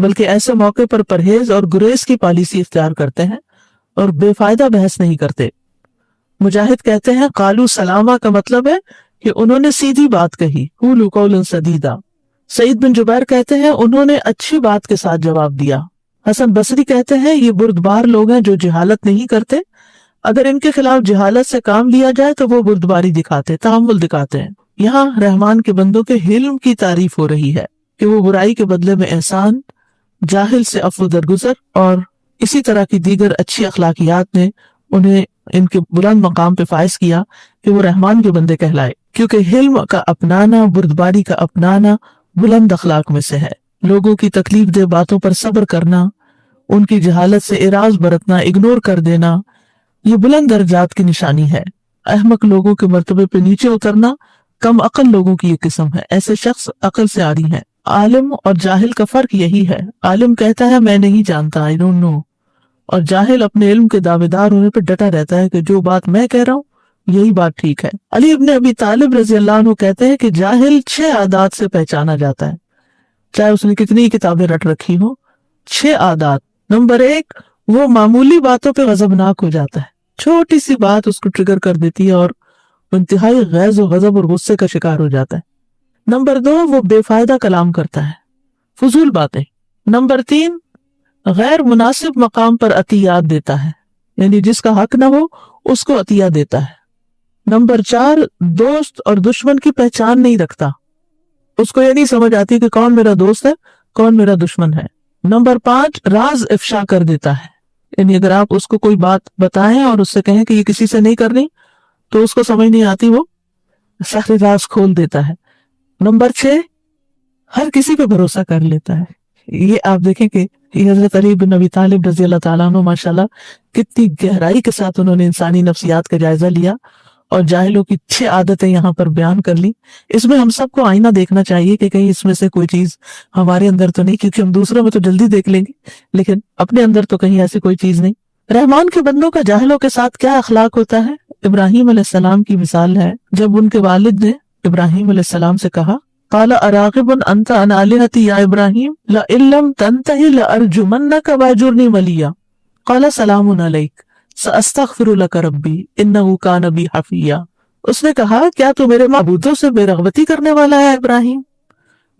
بلکہ ایسے موقع پر پرہیز اور گریز کی پالیسی اختیار کرتے ہیں اور بے فائدہ بحث نہیں کرتے۔ مجاہد کہتے ہیں قالو سلامہ کا مطلب ہے کہ انہوں نے سیدھی بات کہی، قولوا قولا سدیدا۔ سعید بن جبیر کہتے ہیں انہوں نے اچھی بات کے ساتھ جواب دیا۔ حسن بصری کہتے ہیں یہ بردبار لوگ ہیں جو جہالت نہیں کرتے، اگر ان کے خلاف جہالت سے کام لیا جائے تو وہ بردباری دکھاتے، تحمل دکھاتے ہیں۔ یہاں رحمان کے بندوں کے حلم کی تعریف ہو رہی ہے کہ وہ برائی کے بدلے میں احسان، جاہل سے عفو درگزر اور اسی طرح کی دیگر اچھی اخلاقیات نے انہیں ان کے بلند مقام پہ فائز کیا کہ وہ رحمان کے بندے کہلائے، کیونکہ حلم کا اپنانا، بردباری کا اپنانا بلند اخلاق میں سے ہے۔ لوگوں کی تکلیف دہ باتوں پر صبر کرنا، ان کی جہالت سے اعراض برتنا، اگنور کر دینا، یہ بلند درجات کی نشانی ہے۔ احمق لوگوں کے مرتبے پہ نیچے اترنا کم عقل لوگوں کی یہ قسم ہے، ایسے شخص عقل سے عاری ہیں۔ عالم اور جاہل کا فرق یہی ہے، عالم کہتا ہے میں نہیں جانتا، I don't know، اور جاہل اپنے علم کے دعوے دار ہونے پہ ڈٹا رہتا ہے کہ جو بات میں کہہ رہا ہوں یہی بات ٹھیک ہے۔ علی ابن ابی طالب رضی اللہ عنہ کہتے ہیں کہ جاہل 6 عادات سے پہچانا جاتا ہے، چاہے اس نے کتنی کتابیں رٹ رکھی ہوں۔ 6 عادات۔ نمبر 1، وہ معمولی باتوں پہ غضبناک ہو جاتا ہے، چھوٹی سی بات اس کو ٹریگر کر دیتی ہے اور انتہائی غیظ و غضب اور غصے کا شکار ہو جاتا ہے۔ نمبر 2، وہ بے فائدہ کلام کرتا ہے، فضول باتیں۔ نمبر 3، غیر مناسب مقام پر عطیات دیتا ہے، یعنی جس کا حق نہ ہو اس کو عطیہ دیتا ہے۔ نمبر 4، دوست اور دشمن کی پہچان نہیں رکھتا، اس کو یہ نہیں سمجھ آتی کہ کون میرا دوست ہے کون میرا دشمن ہے۔ نمبر 5، راز افشا کر دیتا ہے، یعنی اگر آپ اس کو کوئی بات بتائیں اور اس سے کہیں کہ یہ کسی سے نہیں کرنی تو اس کو سمجھ نہیں آتی، وہ سارے راز کھول دیتا ہے۔ نمبر 6، ہر کسی پہ بھروسہ کر لیتا ہے۔ یہ آپ دیکھیں کہ حضرت علی بن ابی طالب رضی اللہ تعالیٰ عنہ ماشاءاللہ کتنی گہرائی کے ساتھ انہوں نے انسانی نفسیات کا جائزہ لیا اور جاہلوں کی 6 عادتیں یہاں پر بیان کر لی۔ اس میں ہم سب کو آئینہ دیکھنا چاہیے کہ کہیں اس میں سے کوئی چیز ہمارے اندر تو نہیں، کیونکہ ہم دوسروں میں تو جلدی دیکھ لیں گے لیکن اپنے اندر تو کہیں ایسی کوئی چیز نہیں۔ رحمان کے بندوں کا جاہلوں کے ساتھ کیا اخلاق ہوتا ہے؟ ابراہیم علیہ السلام کی مثال ہے، جب ان کے والد نے ابراہیم علیہ السلام سے کہا قال اراغب انت عن آلہتی یا ابراہیم لئن لم تنتہی لارجمنک واہجرنی ملیا قال سلام علیک ساستغفر لک ربی انہ کان بی حفیا۔ اس نے کہا کیا تو میرے معبودوں سے بے رغبتی کرنے والا ہے ابراہیم؟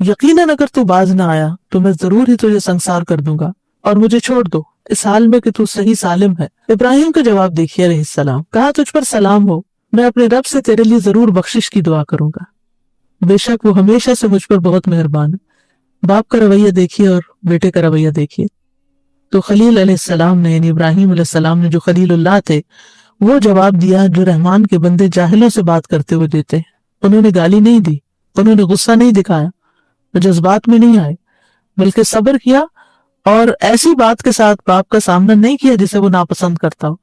یقیناً اگر تو باز نہ آیا تو میں ضرور ہی تجھے سنسار کر دوں گا اور مجھے چھوڑ دو اس حال میں کہ تو صحیح سالم ہے۔ ابراہیم کا جواب دیکھیے علیہ السلام، کہا تجھ پر سلام ہو، میں اپنے رب سے تیرے لیے ضرور بخشش کی دعا کروں گا، بے شک وہ ہمیشہ سے مجھ پر بہت مہربان ہے۔ باپ کا رویہ دیکھیے اور بیٹے کا رویہ دیکھیے۔ تو خلیل علیہ السلام نے، یعنی ابراہیم علیہ السلام نے جو خلیل اللہ تھے، وہ جواب دیا جو رحمان کے بندے جاہلوں سے بات کرتے ہوئے دیتے ہیں۔ انہوں نے گالی نہیں دی، انہوں نے غصہ نہیں دکھایا، وہ جذبات میں نہیں آئے، بلکہ صبر کیا اور ایسی بات کے ساتھ باپ کا سامنا نہیں کیا جسے وہ ناپسند کرتا ہو۔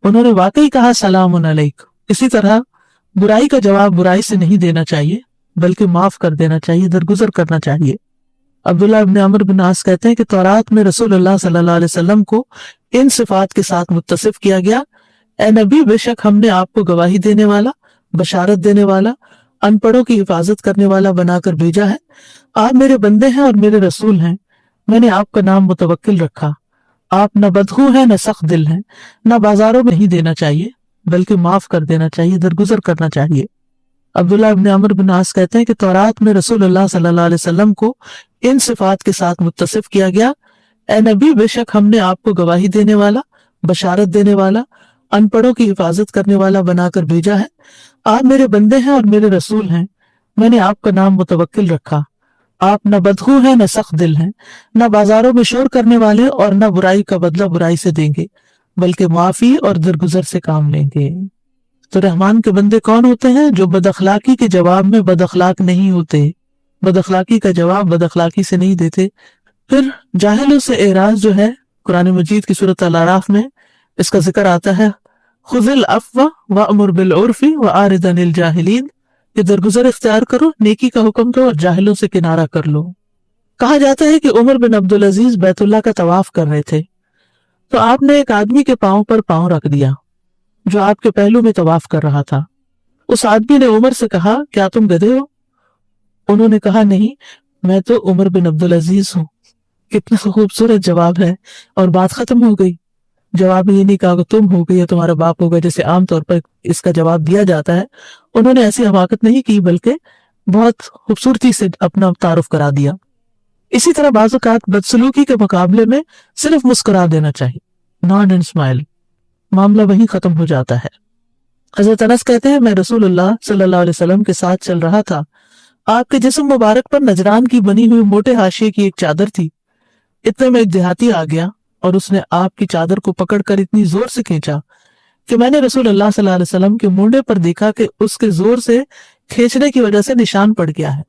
انہوں نے واقعی کہا سلام علیک۔ اسی طرح برائی کا جواب برائی سے نہیں دینا چاہیے بلکہ معاف کر دینا چاہیے، درگزر کرنا چاہیے۔ عبداللہ ابن عمرو بن عاص کہتے ہیں کہ تورات میں رسول اللہ صلی اللہ علیہ وسلم کو ان صفات کے ساتھ متصف کیا گیا، اے نبی بے شک ہم نے آپ کو گواہی دینے والا، بشارت دینے والا، ان پڑھوں کی حفاظت کرنے والا بنا کر بھیجا ہے۔ آپ میرے بندے ہیں اور میرے رسول ہیں، میں نے آپ کا نام متوکل رکھا۔ آپ نہ بدخو ہیں نہ سخت دل ہیں، نہ بازاروں میں نہیں دینا چاہیے بلکہ معاف کر دینا چاہیے، درگزر کرنا چاہیے۔ عبداللہ ابن عمرو بن عاص کہتے ہیں کہ تورات میں رسول اللہ صلی اللہ علیہ وسلم کو ان صفات کے ساتھ متصف کیا گیا، اے نبی بے شک ہم نے آپ کو گواہی دینے والا، بشارت دینے والا، ان پڑھوں کی حفاظت کرنے والا بنا کر بھیجا ہے۔ آپ میرے بندے ہیں اور میرے رسول ہیں، میں نے آپ کا نام متوکل رکھا۔ آپ نہ بدخو ہیں نہ سخت دل ہیں، نہ بازاروں میں شور کرنے والے اور نہ برائی کا بدلہ برائی سے دیں گے بلکہ معافی اور درگزر سے کام لیں گے۔ تو رحمان کے بندے کون ہوتے ہیں؟ جو بد اخلاقی کے جواب میں بد اخلاق نہیں ہوتے، بد اخلاقی کا جواب بد اخلاقی سے نہیں دیتے۔ پھر جاہلوں سے اعراض جو ہے قرآن مجید کی سورۃ الاعراف میں اس کا ذکر آتا ہے، خذ العفو وامر بالعرف واعرض عن الجاہلین، کہ درگزر اختیار کرو، نیکی کا حکم دو اور جاہلوں سے کنارہ کر لو۔ کہا جاتا ہے کہ عمر بن عبدالعزیز بیت اللہ کا طواف کر رہے تھے تو آپ نے ایک آدمی کے پاؤں پر پاؤں رکھ دیا جو آپ کے پہلو میں طواف کر رہا تھا۔ اس آدمی نے عمر سے کہا کیا تم گدھے ہو؟ انہوں نے کہا نہیں، میں تو عمر بن عبدالعزیز ہوں۔ کتنا خوبصورت جواب ہے، اور بات ختم ہو گئی۔ جواب میں یہ نہیں کہا کہ تم ہو گئی یا تمہارا باپ ہوگا جیسے عام طور پر اس کا جواب دیا جاتا ہے۔ انہوں نے ایسی حماقت نہیں کی، بلکہ بہت خوبصورتی سے اپنا تعارف کرا دیا۔ اسی طرح بعض اوقات بدسلوکی کے مقابلے میں صرف مسکرا دینا چاہیے، ناڈ اینڈ اسمائل، معاملہ وہیں ختم ہو جاتا ہے۔ حضرت انس کہتے ہیں، میں رسول اللہ صلی اللہ علیہ وسلم کے ساتھ چل رہا تھا، آپ کے جسم مبارک پر نجران کی بنی ہوئی موٹے حاشیے کی ایک چادر تھی۔ اتنے میں ایک دیہاتی آ گیا اور اس نے آپ کی چادر کو پکڑ کر اتنی زور سے کھینچا کہ میں نے رسول اللہ صلی اللہ علیہ وسلم کے مونڈے پر دیکھا کہ اس کے زور سے کھینچنے کی وجہ سے نشان پڑ گیا ہے۔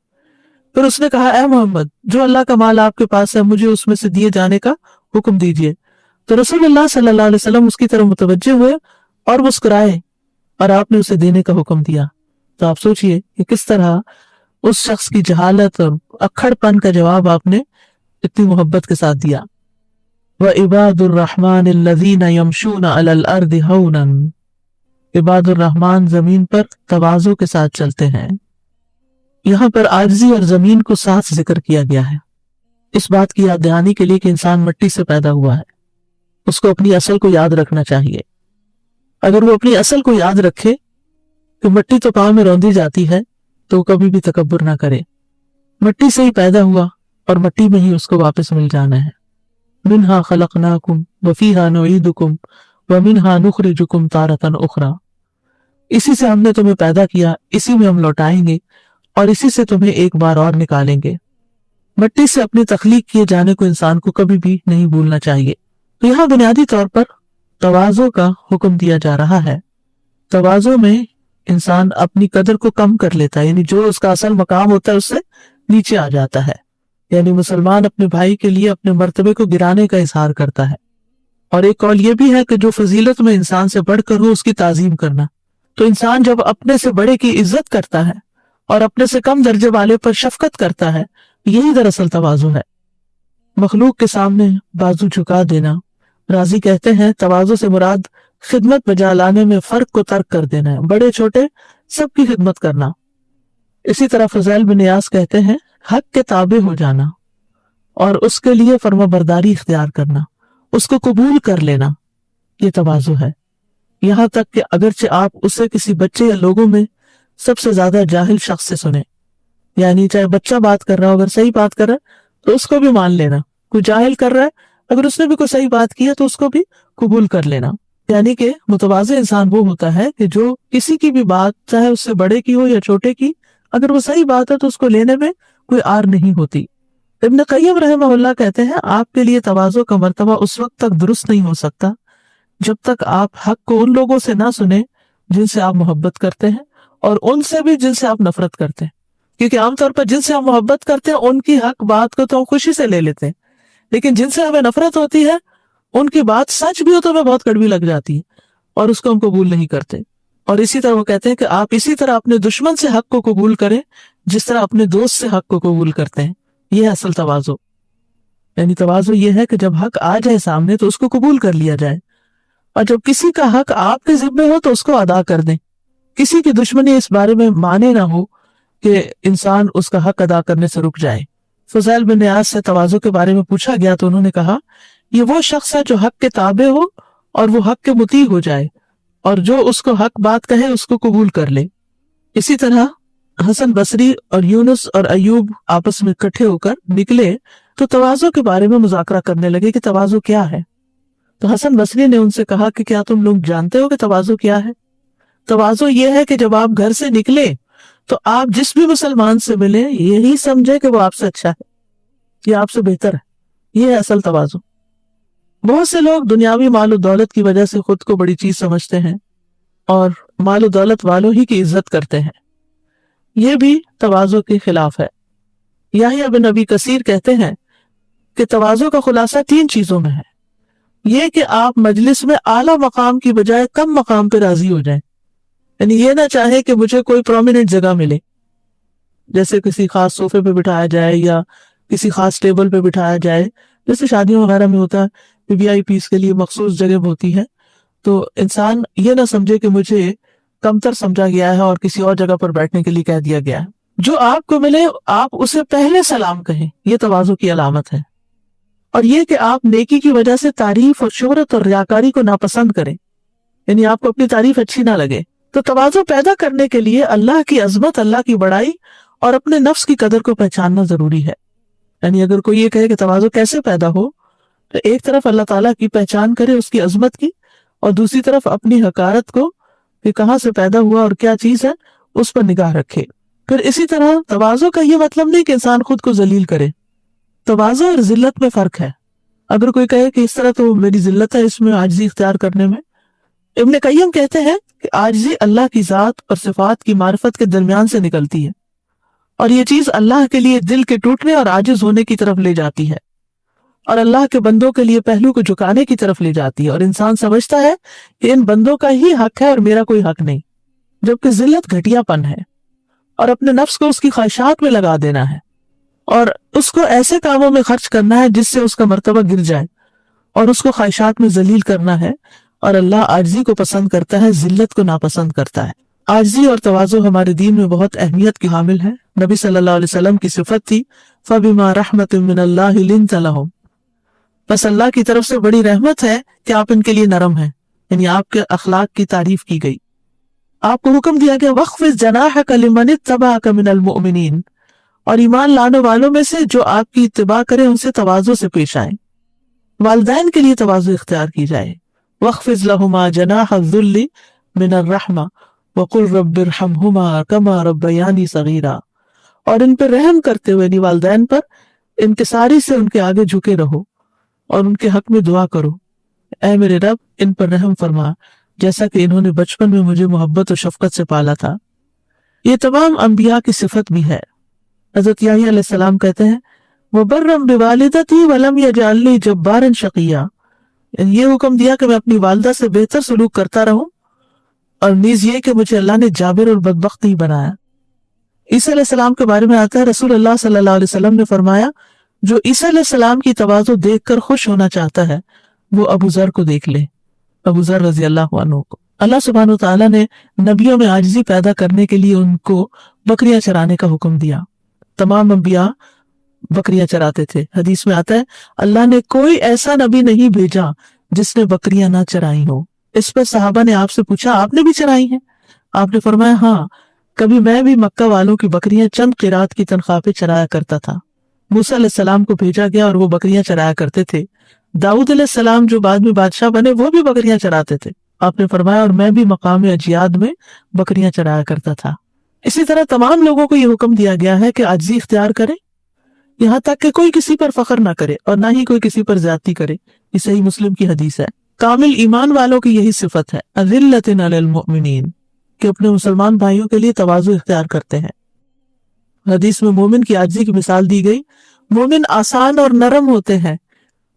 پھر اس نے کہا، اے محمد، جو اللہ کا مال آپ کے پاس ہے مجھے اس میں سے دیے جانے کا حکم دیجیے۔ تو رسول اللہ صلی اللہ علیہ وسلم اس کی طرف متوجہ ہوئے اور مسکرائے، اور آپ نے اسے دینے کا حکم دیا۔ تو آپ سوچئے کہ کس طرح اس شخص کی جہالت اور اکھڑ پن کا جواب آپ نے اتنی محبت کے ساتھ دیا۔ وَعِبَادُ الرَّحْمَنِ الَّذِينَ يَمْشُونَ عَلَى الْأَرْضِ هَوْنًا، عباد الرحمن زمین پر تواضع کے ساتھ چلتے ہیں۔ یہاں پر عاجزی اور زمین کو ساتھ ذکر کیا گیا ہے، اس بات کی یاد دہانی کے لیے کہ انسان مٹی سے پیدا ہوا ہے، اس کو اپنی اصل کو یاد رکھنا چاہیے۔ اگر وہ اپنی اصل کو یاد رکھے کہ مٹی تو پاؤں میں روندی جاتی ہے، تو وہ کبھی بھی تکبر نہ کرے۔ مٹی سے ہی پیدا ہوا اور مٹی میں ہی اس کو واپس مل جانا ہے۔ منہا خلقناکم وفیہا نعیدکم ومنہا نخرجکم تارۃ اخری، اسی سے ہم نے تمہیں پیدا کیا، اسی میں ہم لوٹائیں گے، اور اسی سے تمہیں ایک بار اور نکالیں گے۔ مٹی سے اپنی تخلیق کیے جانے کو انسان کو کبھی بھی نہیں بھولنا چاہیے۔ تو یہاں بنیادی طور پر تواضع کا حکم دیا جا رہا ہے۔ تواضع میں انسان اپنی قدر کو کم کر لیتا ہے، یعنی جو اس کا اصل مقام ہوتا ہے اس سے نیچے آ جاتا ہے۔ یعنی مسلمان اپنے بھائی کے لیے اپنے مرتبے کو گرانے کا اظہار کرتا ہے۔ اور ایک قول یہ بھی ہے کہ جو فضیلت میں انسان سے بڑھ کر ہو اس کی تعظیم کرنا۔ تو انسان جب اپنے سے بڑے کی عزت کرتا ہے اور اپنے سے کم درجے والے پر شفقت کرتا ہے، یہی دراصل تواضع ہے۔ مخلوق کے سامنے بازو جھکا دینا، راضی کہتے ہیں تواضع سے مراد خدمت بجا لانے میں فرق کو ترک کر دینا ہے، بڑے چھوٹے سب کی خدمت کرنا۔ اسی طرح فضیل بن عیاض کہتے ہیں حق کے تابع ہو جانا اور اس کے لیے فرما برداری اختیار کرنا، اس کو قبول کر لینا، یہ تواضع ہے۔ یہاں تک کہ اگرچہ آپ اسے کسی بچے یا لوگوں میں سب سے زیادہ جاہل شخص سے سنیں، یعنی چاہے بچہ بات کر رہا ہو، اگر صحیح بات کر رہا ہے تو اس کو بھی مان لینا، کوئی جاہل کر رہا ہے اگر اس نے بھی کوئی صحیح بات کی ہے تو اس کو بھی قبول کر لینا۔ یعنی کہ متواضع انسان وہ ہوتا ہے کہ جو کسی کی بھی بات، چاہے اس سے بڑے کی ہو یا چھوٹے کی، اگر وہ صحیح بات ہے تو اس کو لینے میں کوئی آر نہیں ہوتی۔ ابن قیم رحمہ اللہ کہتے ہیں آپ کے لیے تواضع کا مرتبہ اس وقت تک درست نہیں ہو سکتا جب تک آپ حق کو ان لوگوں سے نہ سنیں جن سے آپ محبت کرتے ہیں، اور ان سے بھی جن سے آپ نفرت کرتے ہیں، کیونکہ عام طور پر جن سے ہم محبت کرتے ہیں ان کی حق بات کو تو ہم خوشی سے لے لیتے ہیں، لیکن جن سے ہمیں نفرت ہوتی ہے ان کی بات سچ بھی ہو تو ہمیں بہت کڑوی لگ جاتی ہے اور اس کو ہم قبول نہیں کرتے۔ اور اسی طرح وہ کہتے ہیں کہ آپ اسی طرح اپنے دشمن سے حق کو قبول کریں جس طرح اپنے دوست سے حق کو قبول کرتے ہیں۔ یہ ہے اصل تواضع۔ یعنی تواضع یہ ہے کہ جب حق آ جائے سامنے تو اس کو قبول کر لیا جائے، اور جب کسی کا حق آپ کے ذمہ ہو تو اس کو ادا کر دیں۔ کسی کی دشمنی اس بارے میں مانے نہ ہو کہ انسان اس کا حق ادا کرنے سے رک جائے۔ فضیل بن عیاض سے تواضع کے بارے میں پوچھا گیا تو انہوں نے کہا یہ وہ شخص ہے جو حق کے تابع ہو اور وہ حق کے مطیع ہو جائے، اور جو اس کو حق بات کہے اس کو قبول کر لے۔ اسی طرح حسن بصری اور یونس اور ایوب آپس میں اکٹھے ہو کر نکلے تو تواضع کے بارے میں مذاکرہ کرنے لگے کہ تواضع کیا ہے۔ تو حسن بصری نے ان سے کہا کہ کیا تم لوگ جانتے ہو کہ تواضع کیا ہے؟ تواضع یہ ہے کہ جب آپ گھر سے نکلے تو آپ جس بھی مسلمان سے ملیں یہی سمجھے کہ وہ آپ سے اچھا ہے، یہ آپ سے بہتر ہے، یہ ہے اصل تواضع۔ بہت سے لوگ دنیاوی مال و دولت کی وجہ سے خود کو بڑی چیز سمجھتے ہیں اور مال و دولت والوں ہی کی عزت کرتے ہیں، یہ بھی تواضع کے خلاف ہے۔ یحییٰ بن ابی کثیر کہتے ہیں کہ تواضع کا خلاصہ 3 چیزوں میں ہے۔ یہ کہ آپ مجلس میں اعلیٰ مقام کی بجائے کم مقام پہ راضی ہو جائیں، یعنی یہ نہ چاہے کہ مجھے کوئی پرومیننٹ جگہ ملے، جیسے کسی خاص صوفے پہ بٹھایا جائے یا کسی خاص ٹیبل پہ بٹھایا جائے، جیسے شادیوں وغیرہ میں ہوتا ہے، وی آئی پیز کے لیے مخصوص جگہ ہوتی ہے۔ تو انسان یہ نہ سمجھے کہ مجھے کمتر سمجھا گیا ہے اور کسی اور جگہ پر بیٹھنے کے لیے کہہ دیا گیا ہے۔ جو آپ کو ملے آپ اسے پہلے سلام کہیں، یہ تواضع کی علامت ہے۔ اور یہ کہ آپ نیکی کی وجہ سے تعریف اور شہرت اور ریاکاری کو ناپسند کریں، یعنی آپ کو اپنی تعریف اچھی نہ لگے۔ تو تواضع پیدا کرنے کے لیے اللہ کی عظمت، اللہ کی بڑائی اور اپنے نفس کی قدر کو پہچاننا ضروری ہے۔ یعنی اگر کوئی یہ کہے کہ تواضع کیسے پیدا ہو، تو ایک طرف اللہ تعالیٰ کی پہچان کرے، اس کی عظمت کی، اور دوسری طرف اپنی حقارت کو کہ کہاں سے پیدا ہوا اور کیا چیز ہے اس پر نگاہ رکھے۔ پھر اسی طرح تواضع کا یہ مطلب نہیں کہ انسان خود کو ذلیل کرے۔ تواضع اور ذلت میں فرق ہے۔ اگر کوئی کہے کہ اس طرح تو میری ذلت ہے اس میں عاجزی اختیار کرنے میں، ابن قیم کہتے ہیں کہ عاجزی اللہ کی ذات اور صفات کی معرفت کے درمیان سے نکلتی ہے، اور یہ چیز اللہ کے لیے دل کے ٹوٹنے اور عاجز ہونے کی طرف لے جاتی ہے، اور اللہ کے بندوں کے لیے پہلو کو جھکانے کی طرف لے جاتی ہے، اور انسان سمجھتا ہے کہ ان بندوں کا ہی حق ہے اور میرا کوئی حق نہیں، جبکہ ذلت گھٹیا پن ہے اور اپنے نفس کو اس کی خواہشات میں لگا دینا ہے اور اس کو ایسے کاموں میں خرچ کرنا ہے جس سے اس کا مرتبہ گر جائے اور اس کو خواہشات میں ذلیل کرنا ہے، اور اللہ عاجزی کو پسند کرتا ہے، ذلت کو ناپسند کرتا ہے۔ عاجزی اور تواضع ہمارے دین میں بہت اہمیت کی حامل ہے۔ نبی صلی اللہ علیہ وسلم کی صفت تھی فَبِمَا رَحْمَةٍ مِّنَ اللَّهِ لِنْتَ لَهُمْ، بس اللہ کی طرف سے بڑی رحمت ہے کہ آپ ان کے لیے نرم ہیں، یعنی آپ کے اخلاق کی تعریف کی گئی۔ آپ کو حکم دیا گیا وَخْفِضْ جَنَاحَكَ لِمَنِ اتَّبَعَكَ مِنَ الْمُؤْمِنِينَ، اور ایمان لانے والوں میں سے جو آپ کی اتباع کریں ان سے تواضع سے پیش آئیں۔ والدین کے لیے تواضع اختیار کی جائے۔ وَخْفِضْ لَهُمَا جَنَاحَ الذُّلِّ مِنَ الرَّحْمَةِ وَقُلْ رَبِّ ارْحَمْهُمَا كَمَا رَبَّيَانِي صَغِيرًا، اور ان پر رحم کرتے ہوئے یعنی والدین پر انکساری سے ان کے آگے جھکے رہو اور ان کے حق میں دعا کرو، اے میرے رب ان پر رحم فرما جیسا کہ انہوں نے بچپن میں مجھے محبت اور شفقت سے پالا تھا۔ یہ تمام انبیاء کی صفت بھی ہے۔ حضرت یحییٰ علیہ السلام کہتے ہیں وَبَرًّا بِوَالِدَتِي وَلَمْ يَجْعَلْنِي جَبَّارًا شَقِيًّا، یہ حکم دیا کہ میں اپنی والدہ سے بہتر سلوک کرتا رہوں، اور نیز یہ کہ مجھے اللہ نے جابر اور بدبخت نہیں بنایا۔ عیسیٰ علیہ السلام کے بارے میں آتا ہے رسول اللہ صلی اللہ علیہ وسلم نے فرمایا جو عیسیٰ علیہ السلام کی تواضع دیکھ کر خوش ہونا چاہتا ہے وہ ابو ذر کو دیکھ لے، ابو ذر رضی اللہ عنہ کو۔ اللہ سبحانہ وتعالیٰ نے نبیوں میں عاجزی پیدا کرنے کے لیے ان کو بکریاں چرانے کا حکم دیا۔ تمام انبیاء بکریاں چراتے تھے۔ حدیث میں آتا ہے اللہ نے کوئی ایسا نبی نہیں بھیجا جس نے بکریاں نہ چرائی ہو۔ اس پر صحابہ نے آپ سے پوچھا آپ نے بھی چرائی ہیں؟ آپ نے فرمایا ہاں، کبھی میں بھی مکہ والوں کی بکریاں چند قرات کی تنخواہ پہ چرایا کرتا تھا۔ موسیٰ علیہ السلام کو بھیجا گیا اور وہ بکریاں چرایا کرتے تھے۔ داؤد علیہ السلام جو بعد میں بادشاہ بنے وہ بھی بکریاں چراتے تھے۔ آپ نے فرمایا اور میں بھی مقام اجیاد میں بکریاں چرایا کرتا تھا۔ اسی طرح تمام لوگوں کو یہ حکم دیا گیا ہے کہ عاجزی اختیار کرے، یہاں تک کہ کوئی کسی پر فخر نہ کرے اور نہ ہی کوئی کسی پر زیادتی کرے۔ یہ صحیح مسلم کی حدیث ہے۔ کامل ایمان والوں کی یہی صفت ہے اذلۃ علی المؤمنین، کہ اپنے مسلمان بھائیوں کے لیے تواضع اختیار کرتے ہیں۔ حدیث میں مومن کی عاجزی کی مثال دی گئی۔ مومن آسان اور نرم ہوتے ہیں،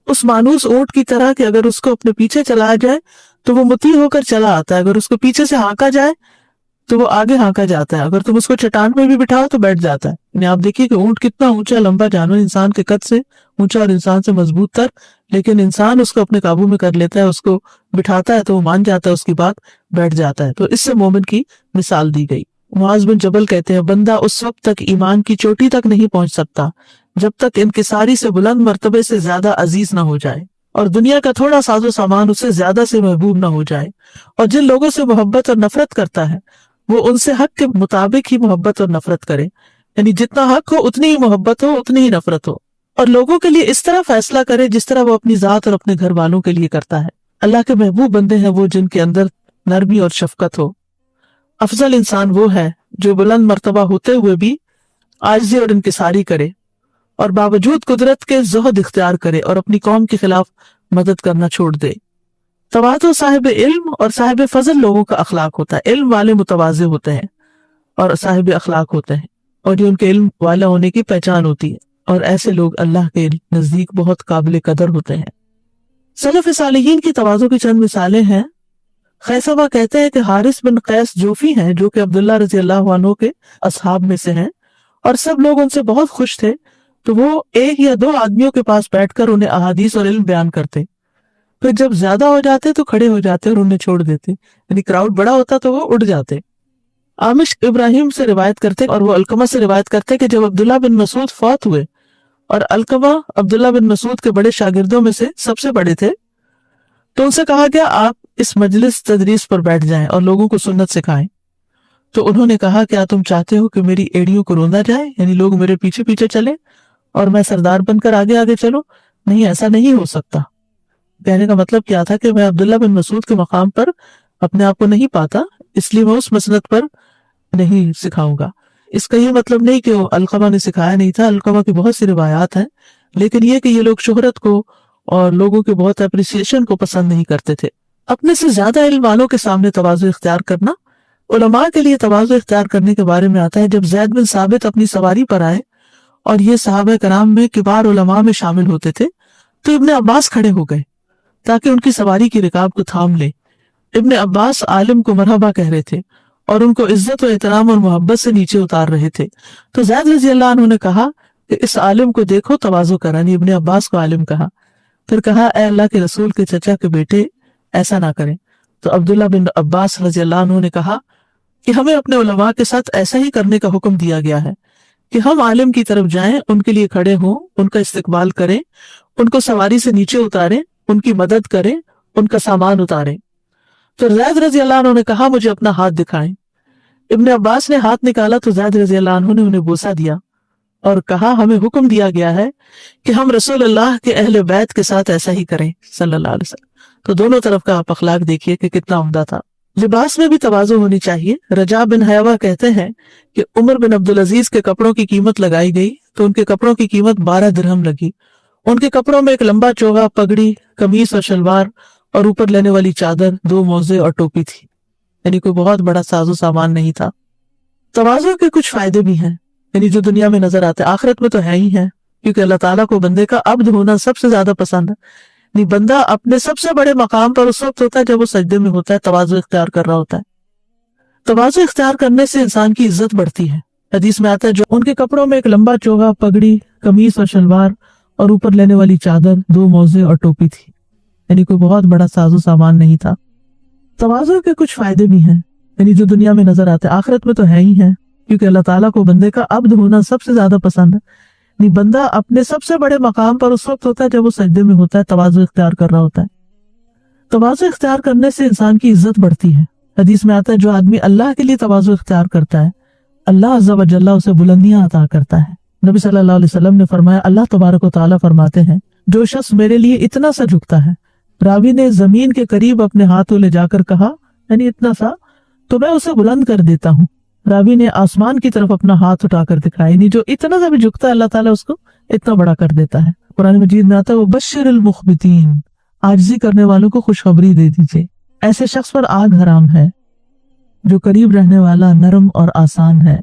اس مانوس اونٹ کی طرح کہ اگر اس کو اپنے پیچھے چلایا جائے تو وہ مطیع ہو کر چلا آتا ہے، اگر اس کو پیچھے سے ہانکا جائے تو وہ آگے ہانکا جاتا ہے، اگر تم اس کو چٹان میں بھی بٹھاؤ تو بیٹھ جاتا ہے۔ یعنی آپ دیکھیے کہ اونٹ کتنا اونچا لمبا جانور، انسان کے قد سے اونچا اور انسان سے مضبوط تر، لیکن انسان اس کو اپنے قابو میں کر لیتا ہے، اس کو بٹھاتا ہے تو وہ مان جاتا ہے، اس کی بات بیٹھ جاتا ہے۔ تو اس سے مومن کی مثال دی گئی۔ معاذ بن جبل کہتے ہیں بندہ اس وقت تک ایمان کی چوٹی تک نہیں پہنچ سکتا جب تک انکساری سے بلند مرتبے سے زیادہ عزیز نہ ہو جائے اور دنیا کا تھوڑا ساز و سامان اسے زیادہ سے محبوب نہ ہو جائے، اور جن لوگوں سے محبت اور نفرت کرتا ہے وہ ان سے حق کے مطابق ہی محبت اور نفرت کرے، یعنی جتنا حق ہو اتنی ہی محبت ہو اتنی ہی نفرت ہو، اور لوگوں کے لیے اس طرح فیصلہ کرے جس طرح وہ اپنی ذات اور اپنے گھر والوں کے لیے کرتا ہے۔ اللہ کے محبوب بندے ہیں وہ جن کے اندر نرمی اور شفقت ہو۔ افضل انسان وہ ہے جو بلند مرتبہ ہوتے ہوئے بھی عاجزی اور انکساری کرے اور باوجود قدرت کے زہد اختیار کرے اور اپنی قوم کے خلاف مدد کرنا چھوڑ دے۔ تواضع صاحب علم اور صاحب فضل لوگوں کا اخلاق ہوتا ہے۔ علم والے متواضع ہوتے ہیں اور صاحب اخلاق ہوتے ہیں، اور یہ ان کے علم والا ہونے کی پہچان ہوتی ہے، اور ایسے لوگ اللہ کے نزدیک بہت قابل قدر ہوتے ہیں۔ سلف صالحین کی تواضع کی چند مثالیں ہیں۔ خیثمہ کہتے ہیں کہ حارث بن قیس جوفی ہیں جو کہ عبداللہ رضی اللہ عنہ کے اصحاب میں سے ہیں، اور سب لوگ ان سے بہت خوش تھے، تو وہ ایک یا دو آدمیوں کے پاس بیٹھ کر انہیں احادیث اور علم بیان کرتے، پھر جب زیادہ ہو جاتے تو کھڑے ہو جاتے اور انہیں چھوڑ دیتے، یعنی کراؤڈ بڑا ہوتا تو وہ اڑ جاتے۔ عامش ابراہیم سے روایت کرتے اور وہ علقمہ سے روایت کرتے کہ جب عبداللہ بن مسعود فوت ہوئے اور علقمہ عبداللہ بن مسعود کے بڑے شاگردوں میں سے سب سے بڑے تھے، تو ان سے کہا گیا آپ اس مجلس تدریس پر بیٹھ جائیں اور لوگوں کو سنت سکھائیں۔ تو انہوں نے کہا کیا تم چاہتے ہو کہ میری ایڑیوں کو روندا جائے، یعنی لوگ میرے پیچھے پیچھے چلیں اور میں سردار بن کر آگے آگے چلوں؟ نہیں، ایسا نہیں ہو سکتا۔ کہنے کا مطلب کیا تھا کہ میں عبداللہ بن مسعود کے مقام پر اپنے آپ کو نہیں پاتا، اس لیے میں اس مسلط پر نہیں سکھاؤں گا۔ اس کا یہ مطلب نہیں کہ وہ علقمہ نے سکھایا نہیں تھا، علقمہ کی بہت سی روایات ہیں، لیکن یہ کہ یہ لوگ شہرت کو اور لوگوں کے بہت اپریسیشن کو پسند نہیں کرتے تھے۔ اپنے سے زیادہ علم والوں کے سامنے تواضع اختیار کرنا۔ علماء کے لیے تواضع اختیار کرنے کے بارے میں آتا ہے جب زید بن ثابت اپنی سواری پر آئے اور یہ صحابہ کرام میں کبار علماء میں شامل ہوتے تھے تو ابن عباس کھڑے ہو گئے تاکہ ان کی سواری کی رکاب کو تھام لے۔ ابن عباس عالم کو مرحبا کہہ رہے تھے اور ان کو عزت و احترام اور محبت سے نیچے اتار رہے تھے، تو زید رضی اللہ عنہ نے کہا کہ اس عالم کو دیکھو تواضع کر، یعنی ابن عباس کو عالم کہا۔ پھر کہا اے اللہ کے رسول کے چچا کے بیٹے ایسا نہ کریں۔ تو عبداللہ بن عباس رضی اللہ عنہ نے کہا کہ ہمیں اپنے علماء کے ساتھ ایسا ہی کرنے کا حکم دیا گیا ہے کہ ہم عالم کی طرف جائیں، ان کے لیے کھڑے ہوں، ان کا استقبال کریں، ان کو سواری سے نیچے اتاریں، ان کی مدد کریں، ان کا سامان اتاریں۔ تو زید رضی اللہ عنہ نے کہا مجھے اپنا ہاتھ دکھائیں۔ ابن عباس نے ہاتھ نکالا تو زید رضی اللہ عنہ نے انہیں بوسہ دیا اور کہا ہمیں حکم دیا گیا ہے کہ ہم رسول اللہ کے اہل بیت کے ساتھ ایسا ہی کریں صلی اللہ علیہ وسلم۔ تو دونوں طرف کا آپ اخلاق دیکھیے کہ کتنا عمدہ تھا۔ لباس میں بھی تواضع ہونی چاہیے۔ رجاء بن حیوہ کہتے ہیں کہ عمر بن عبدالعزیز کے کپڑوں کی قیمت لگائی گئی تو ان کے کپڑوں کی قیمت 12 درہم لگی۔ ان کے کپڑوں میں ایک لمبا چوغا، پگڑی، قمیص اور شلوار اور اوپر لینے والی چادر، 2 موزے اور ٹوپی تھی، یعنی کوئی بہت بڑا ساز و سامان نہیں تھا۔ تواضع کے کچھ فائدے بھی ہیں، یعنی جو دنیا میں نظر آتے آخرت میں تو ہے ہی ہیں، کیونکہ اللہ تعالیٰ کو بندے کا عبد ہونا سب سے زیادہ پسند ہے۔ یعنی بندہ اپنے سب سے بڑے مقام پر اس وقت ہوتا ہے جب وہ سجدے میں ہوتا ہے، تواضع اختیار کر رہا ہوتا ہے۔ تواضع اختیار کرنے سے انسان کی عزت بڑھتی ہے۔ حدیث میں آتا ہے جو ان کے کپڑوں میں ایک لمبا چوغا، پگڑی، قمیص اور شلوار اور اوپر لینے والی چادر، 2 موزے اور ٹوپی تھی، یعنی کوئی بہت بڑا ساز و سامان نہیں تھا۔ تواضع کے کچھ فائدے بھی ہیں، یعنی جو دنیا میں نظر آتے آخرت میں تو ہے ہی ہیں، کیونکہ اللہ تعالیٰ کو بندے کا عبد ہونا سب سے زیادہ پسند ہے۔ یعنی بندہ اپنے سب سے بڑے مقام پر اس وقت ہوتا ہے جب وہ سجدے میں ہوتا ہے، تواضع اختیار کر رہا ہوتا ہے۔ تواضع اختیار کرنے سے انسان کی عزت بڑھتی ہے۔ حدیث میں آتا ہے جو آدمی اللہ کے لیے تواضع اختیار کرتا ہے، اللہ عز و جل اسے بلندیاں عطا کرتا ہے۔ نبی صلی اللہ علیہ وسلم نے فرمایا اللہ تبارک و تعالیٰ فرماتے ہیں جو شخص میرے لیے اتنا سا جھکتا ہے، راوی نے زمین کے قریب اپنے ہاتھوں لے جا کر کہا، یعنی اتنا سا، تو میں اسے بلند کر دیتا ہوں۔ راوی نے آسمان کی طرف اپنا ہاتھ اٹھا کر دکھایا، یعنی جو اتنا سا بھی جھکتا ہے اللہ تعالیٰ اس کو اتنا بڑا کر دیتا ہے۔ قرآن مجید میں آتا ہے وَبَشِّرِ الْمُخْبِتِينَ، عاجزی کرنے والوں کو خوشخبری دے دیجئے، ایسے شخص پر آگ حرام ہے جو قریب رہنے والا، نرم اور آسان ہے،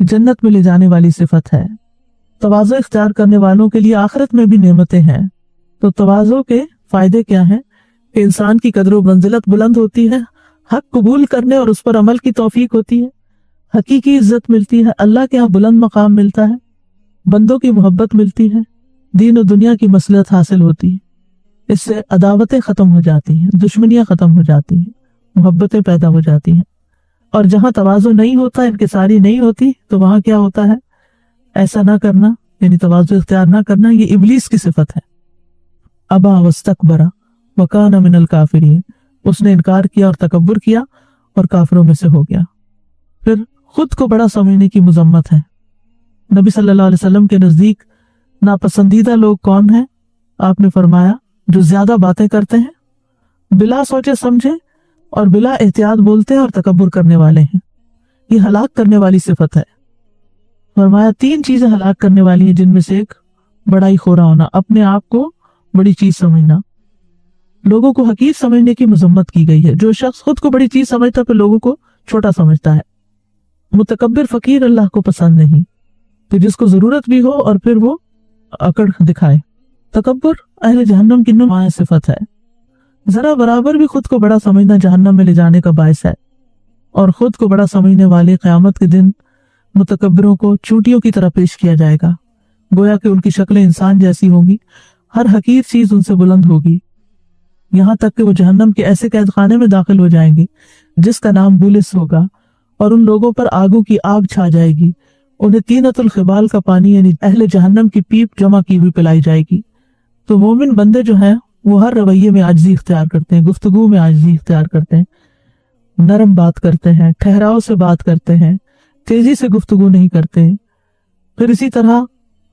جنت میں لے جانے والی صفت ہے۔ تواضع اختیار کرنے والوں کے لیے آخرت میں بھی نعمتیں ہیں۔ تو تواضع کے فائدے کیا ہیں کہ انسان کی قدر و منزلت بلند ہوتی ہے، حق قبول کرنے اور اس پر عمل کی توفیق ہوتی ہے، حقیقی عزت ملتی ہے، اللہ کے ہاں بلند مقام ملتا ہے، بندوں کی محبت ملتی ہے، دین و دنیا کی مصلحت حاصل ہوتی ہے، اس سے عداوتیں ختم ہو جاتی ہیں، دشمنیاں ختم ہو جاتی ہیں، محبتیں پیدا ہو جاتی ہیں۔ اور جہاں تواضع نہیں ہوتا، انکساری نہیں ہوتی، تو وہاں کیا ہوتا ہے؟ ایسا نہ کرنا، یعنی تواضع اختیار نہ کرنا، یہ ابلیس کی صفت ہے۔ ابا واستکبر وکان من الکافرین، اس نے انکار کیا اور تکبر کیا اور کافروں میں سے ہو گیا۔ پھر خود کو بڑا سمجھنے کی مذمت ہے۔ نبی صلی اللہ علیہ وسلم کے نزدیک ناپسندیدہ لوگ کون ہیں؟ آپ نے فرمایا جو زیادہ باتیں کرتے ہیں، بلا سوچے سمجھے اور بلا احتیاط بولتے ہیں اور تکبر کرنے والے ہیں۔ یہ ہلاک کرنے والی صفت ہے۔ فرمایا 3 چیزیں ہلاک کرنے والی ہیں، جن میں سے ایک بڑائی خورا ہونا، اپنے آپ کو بڑی چیز سمجھنا، لوگوں کو حقیر سمجھنے کی مذمت کی گئی ہے۔ جو شخص خود کو بڑی چیز سمجھتا ہے پھر لوگوں کو چھوٹا سمجھتا ہے۔ متکبر فقیر اللہ کو پسند نہیں، تو جس کو ضرورت بھی ہو اور پھر وہ اکڑ دکھائے۔ تکبر اہل جہنم کی نمایاں صفت ہے۔ ذرا برابر بھی خود کو بڑا سمجھنا جہنم میں لے جانے کا باعث ہے، اور خود کو بڑا سمجھنے والے قیامت کے دن متکبروں کو چونٹیوں کی طرح پیش کیا جائے گا، گویا کہ ان کی شکلیں انسان جیسی ہوں گی، ہر حقیر چیز ان سے بلند ہوگی، یہاں تک کہ وہ جہنم کے ایسے قید خانے میں داخل ہو جائیں گے جس کا نام بولس ہوگا، اور ان لوگوں پر آگوں کی آگ چھا جائے گی، انہیں تینۃ الخبال کا پانی یعنی اہل جہنم کی پیپ جمع کی ہوئی پلائی جائے گی۔ تو مومن بندے جو ہیں وہ ہر رویے میں عاجزی اختیار کرتے ہیں، گفتگو میں عاجزی اختیار کرتے ہیں، نرم بات کرتے ہیں، ٹھہراؤ سے بات کرتے ہیں، تیزی سے گفتگو نہیں کرتے۔ پھر اسی طرح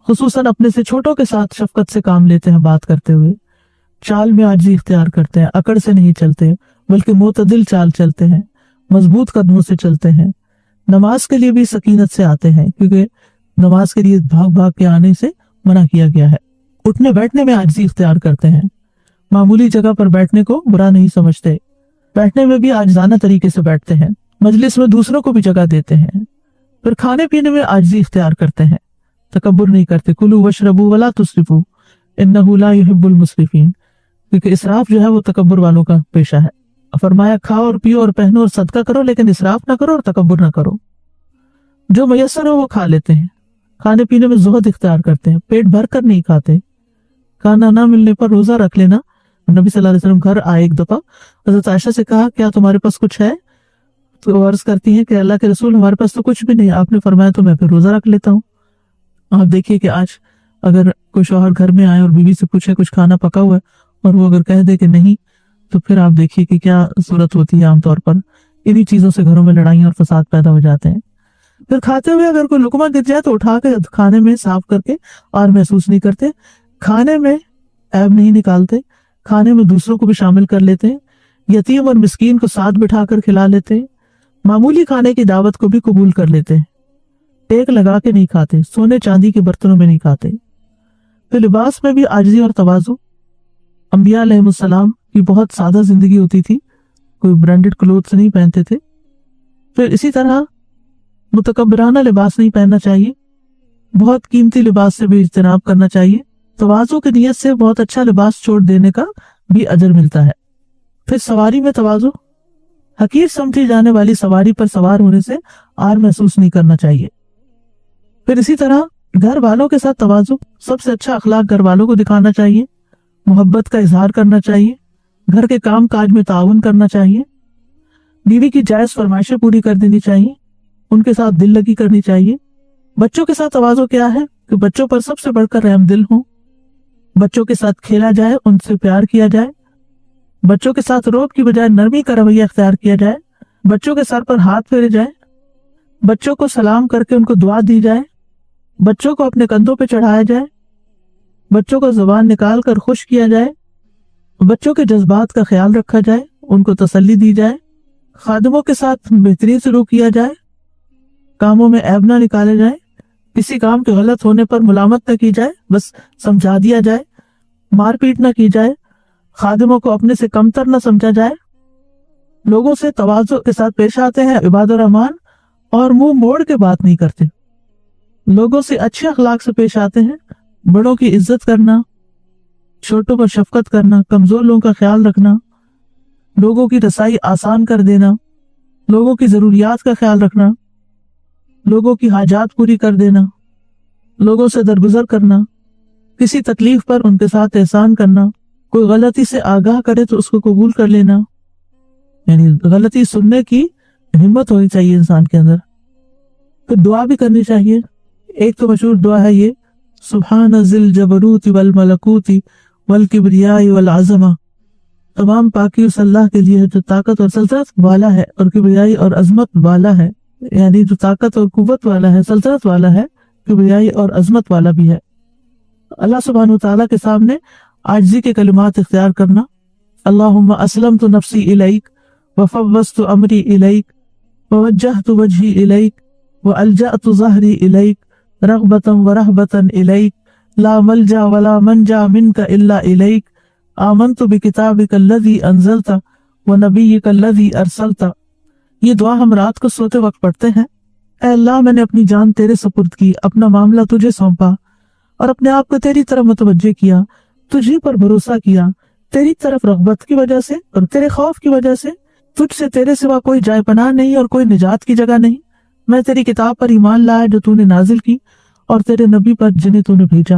خصوصاً اپنے سے چھوٹوں کے ساتھ شفقت سے کام لیتے ہیں بات کرتے ہوئے، چال میں عاجزی اختیار کرتے ہیں، اکڑ سے نہیں چلتے بلکہ معتدل چال چلتے ہیں، مضبوط قدموں سے چلتے ہیں۔ نماز کے لیے بھی سکینت سے آتے ہیں کیونکہ نماز کے لیے بھاگ بھاگ کے آنے سے منع کیا گیا ہے۔ اٹھنے بیٹھنے میں عاجزی اختیار کرتے ہیں، معمولی جگہ پر بیٹھنے کو برا نہیں سمجھتے، بیٹھنے میں بھی عاجزانہ طریقے سے بیٹھتے ہیں، مجلس میں دوسروں کو بھی جگہ دیتے ہیں۔ پھر کھانے پینے میں عاجزی اختیار کرتے ہیں، تکبر نہیں کرتے، کلوا واشربوا ولا تسرفوا انہ لا یحب المسرفین، کیونکہ اسراف جو ہے وہ تکبر والوں کا پیشہ ہے۔ فرمایا کھاؤ اور پیو اور پہنو اور صدقہ کرو لیکن اسراف نہ کرو اور تکبر نہ کرو۔ جو میسر ہو وہ کھا لیتے ہیں، کھانے پینے میں زہد اختیار کرتے ہیں، پیٹ بھر کر نہیں کھاتے۔ کھانا نہ ملنے پر روزہ رکھ لینا۔ نبی صلی اللہ علیہ وسلم گھر آئے ایک دفعہ، حضرت عائشہ سے کہا کیا تمہارے پاس کچھ ہے؟ تو وہ عرض کرتی ہیں کہ اللہ کے رسول ہمارے پاس تو کچھ بھی نہیں۔ آپ نے فرمایا تو میں پھر روزہ رکھ لیتا ہوں۔ آپ دیکھیے کہ آج اگر کوئی شوہر گھر میں آئے اور بیوی سے پوچھے کچھ کھانا پکا ہوا ہے اور وہ اگر کہہ دے کہ نہیں، تو پھر آپ دیکھیے کہ کیا صورت ہوتی ہے۔ عام طور پر انہی چیزوں سے گھروں میں لڑائیاں اور فساد پیدا ہو جاتے ہیں۔ پھر کھاتے ہوئے اگر کوئی لقمہ گر جائے تو اٹھا کے کھانے میں صاف کر کے اور محسوس نہیں کرتے، کھانے میں عیب نہیں نکالتے، کھانے میں دوسروں کو بھی شامل کر لیتے ہیں، یتیم اور مسکین کو ساتھ بٹھا کر کھلا لیتے ہیں، معمولی کھانے کی دعوت کو بھی قبول کر لیتے ہیں، ٹیک لگا کے نہیں کھاتے، سونے چاندی کے برتنوں میں نہیں کھاتے۔ پھر لباس میں بھی عاجزی اور تواضع۔ انبیاء علیہ السلام کی بہت سادہ زندگی ہوتی تھی، کوئی برانڈڈ کلوتھس نہیں پہنتے تھے۔ پھر اسی طرح متکبرانہ لباس نہیں پہننا چاہیے، بہت قیمتی لباس سے بھی اجتناب کرنا چاہیے۔ تواضع کی نیت سے بہت اچھا لباس چھوڑ دینے کا بھی اجر ملتا ہے۔ پھر سواری میں تواضع، حقیر سمجھی جانے والی سواری پر سوار ہونے سے آر محسوس نہیں کرنا چاہیے۔ پھر اسی طرح گھر والوں کے ساتھ تواضع، سب سے اچھا اخلاق گھر والوں کو دکھانا چاہیے، محبت کا اظہار کرنا چاہیے، گھر کے کام کاج میں تعاون کرنا چاہیے، بیوی کی جائز فرمائشیں پوری کر دینی چاہیے، ان کے ساتھ دل لگی کرنی چاہیے۔ بچوں کے ساتھ تواضع کیا ہے کہ بچوں پر سب سے بڑھ کر رحم دل ہوں، بچوں کے ساتھ کھیلا جائے، ان سے پیار کیا جائے، بچوں کے ساتھ روب کی بجائے نرمی کا رویہ اختیار کیا جائے، بچوں کے سر پر ہاتھ پھیرے جائے، بچوں کو سلام کر کے ان کو دعا دی جائے، بچوں کو اپنے کندھوں پہ چڑھایا جائے، بچوں کو زبان نکال کر خوش کیا جائے، بچوں کے جذبات کا خیال رکھا جائے، ان کو تسلی دی جائے، خادموں کے ساتھ بہترین سلوک کیا جائے، کاموں میں عیب نہ نکالے جائے، کسی کام کے غلط ہونے پر ملامت نہ کی جائے، بس سمجھا دیا جائے، مار پیٹ نہ کی جائے، خادموں کو اپنے سے کمتر نہ سمجھا جائے، لوگوں سے تواضع کے ساتھ پیش آتے ہیں، عباد الرحمان، اور منہ موڑ کے بات نہیں کرتے، لوگوں سے اچھے اخلاق سے پیش آتے ہیں، بڑوں کی عزت کرنا، چھوٹوں پر شفقت کرنا، کمزور لوگوں کا خیال رکھنا، لوگوں کی رسائی آسان کر دینا، لوگوں کی ضروریات کا خیال رکھنا، لوگوں کی حاجات پوری کر دینا، لوگوں سے درگزر کرنا، کسی تکلیف پر ان کے ساتھ احسان کرنا، کوئی غلطی سے آگاہ کرے تو اس کو قبول کر لینا، یعنی غلطی سننے کی ہمت ہونی چاہیے انسان کے اندر۔ پھر دعا بھی کرنی چاہیے۔ ایک تو مشہور دعا ہے یہ، سبحان ذی الجبروت والملکوت والکبریاء والعظمہ، تمام پاکی اس اللہ کے لیے جو طاقت اور سلطنت والا ہے اور کبریائی اور عظمت والا ہے، یعنی جو طاقت اور قوت والا ہے، سلطنت والا ہے، کبریائی اور عظمت والا بھی ہے۔ اللہ سبحانہ وتعالیٰ کے سامنے عاجزی کے کلمات اختیار کرنا، اللہم اسلمت نفسی الیک وفوضت امری الیک ووجہت وجہی الیک والجأت ظہری الیک رغبتا ورہبتا الیک لا ملجا ولا منجا منک الا الیک آمنت بکتابک الذی انزلت ونبیک الذی ارسلت۔ یہ دعا ہم رات کو سوتے وقت پڑھتے ہیں۔ اے اللہ، میں نے اپنی جان تیرے سپرد کی، اپنا معاملہ تجھے سونپا اور اپنے آپ کو تیری طرف متوجہ کیا، تجھی پر بھروسہ کیا، تیری طرف رغبت کی وجہ سے اور تیرے خوف کی وجہ سے۔ تجھ سے تیرے سوا کوئی جائے پناہ نہیں اور کوئی نجات کی جگہ نہیں۔ میں تیری کتاب پر ایمان لایا جو تو نے نازل کی اور تیرے نبی پر جنہیں تو نے بھیجا۔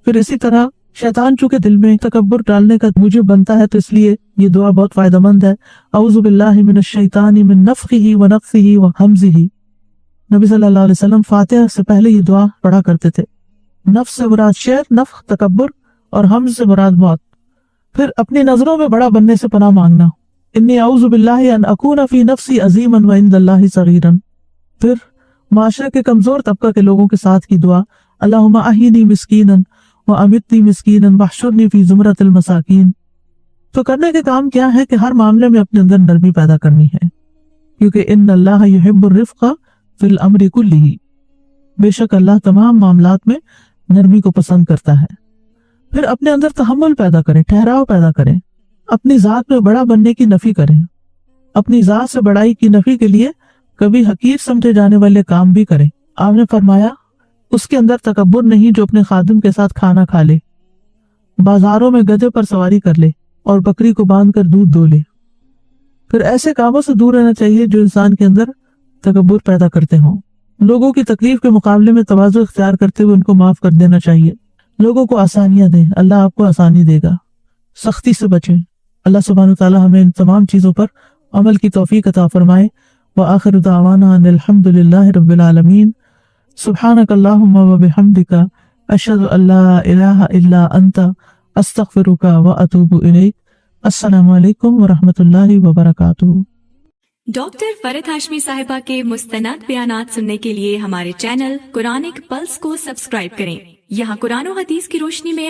پھر اسی طرح شیطان چونکہ دل میں تکبر ڈالنے کا موجب بنتا ہے تو اس لیے یہ دعا بہت فائدہ مند ہے۔ اعوذ باللہ من الشیطان من نفخہ ونفثہ وہمزہ۔ نبی صلی اللہ علیہ وسلم فاتحہ سے پہلے یہ دعا پڑھا کرتے تھے، نفس سے مراد شر، نفخ تکبر، اور حمز سے مراد موت۔ پھر اپنی نظروں میں بڑا بننے سے پناہ مانگنا، انی اعوذ باللہ ان اکون فی نفسی عظیما وعند اللہ صغیرا۔ پھر معاشرے کے کمزور طبقہ کے لوگوں کے ساتھ کی دعا، اللہم احینی مسکینا وامیتنی مسکینا واحشرنی فی زمرۃ المساکین۔ تو کرنے کے کام کیا ہے کہ ہر معاملے میں اپنے اندر نرمی پیدا کرنی ہے، کیونکہ ان اللہ یحب الرفق فی الامر کلہ، بے شک اللہ تمام معاملات میں نرمی کو پسند کرتا ہے۔ پھر اپنے اندر تحمل پیدا کریں، ٹھہراؤ پیدا کریں، اپنی ذات میں بڑا بننے کی نفی کریں، اپنی ذات سے بڑائی کی نفی کے لیے کبھی حقیر سمجھے جانے والے کام بھی کریں۔ آپ نے فرمایا اس کے اندر تکبر نہیں جو اپنے خادم کے ساتھ کھانا کھا لے، بازاروں میں گدھے پر سواری کر لے اور بکری کو باندھ کر دودھ دو لے۔ پھر ایسے کاموں سے دور رہنا چاہیے جو انسان کے اندر تکبر پیدا کرتے ہوں۔ لوگوں کی تکلیف کے مقابلے میں تواضع اختیار کرتے ہوئے ان کو معاف کر دینا چاہیے۔ لوگوں کو آسانیاں دیں، اللہ آپ کو آسانی دے گا۔ سختی سے بچیں۔ اللہ سبحانہ وتعالی ہمیں ان تمام چیزوں پر عمل کی توفیق عطا فرمائے۔ وآخر دعوانا ان الحمد للہ رب العالمین۔ سبحانک اللہم وبحمدک، اشہد ان لا الہ الا انت، استغفرک واتوب الیک۔ السلام علیکم ورحمۃ اللہ وبرکاتہ۔ ڈاکٹر فرحت ہاشمی صاحبہ کے مستند بیانات سننے کے لیے ہمارے چینل قرآنک پلس کو سبسکرائب کریں۔ یہاں قرآن و حدیث کی روشنی میں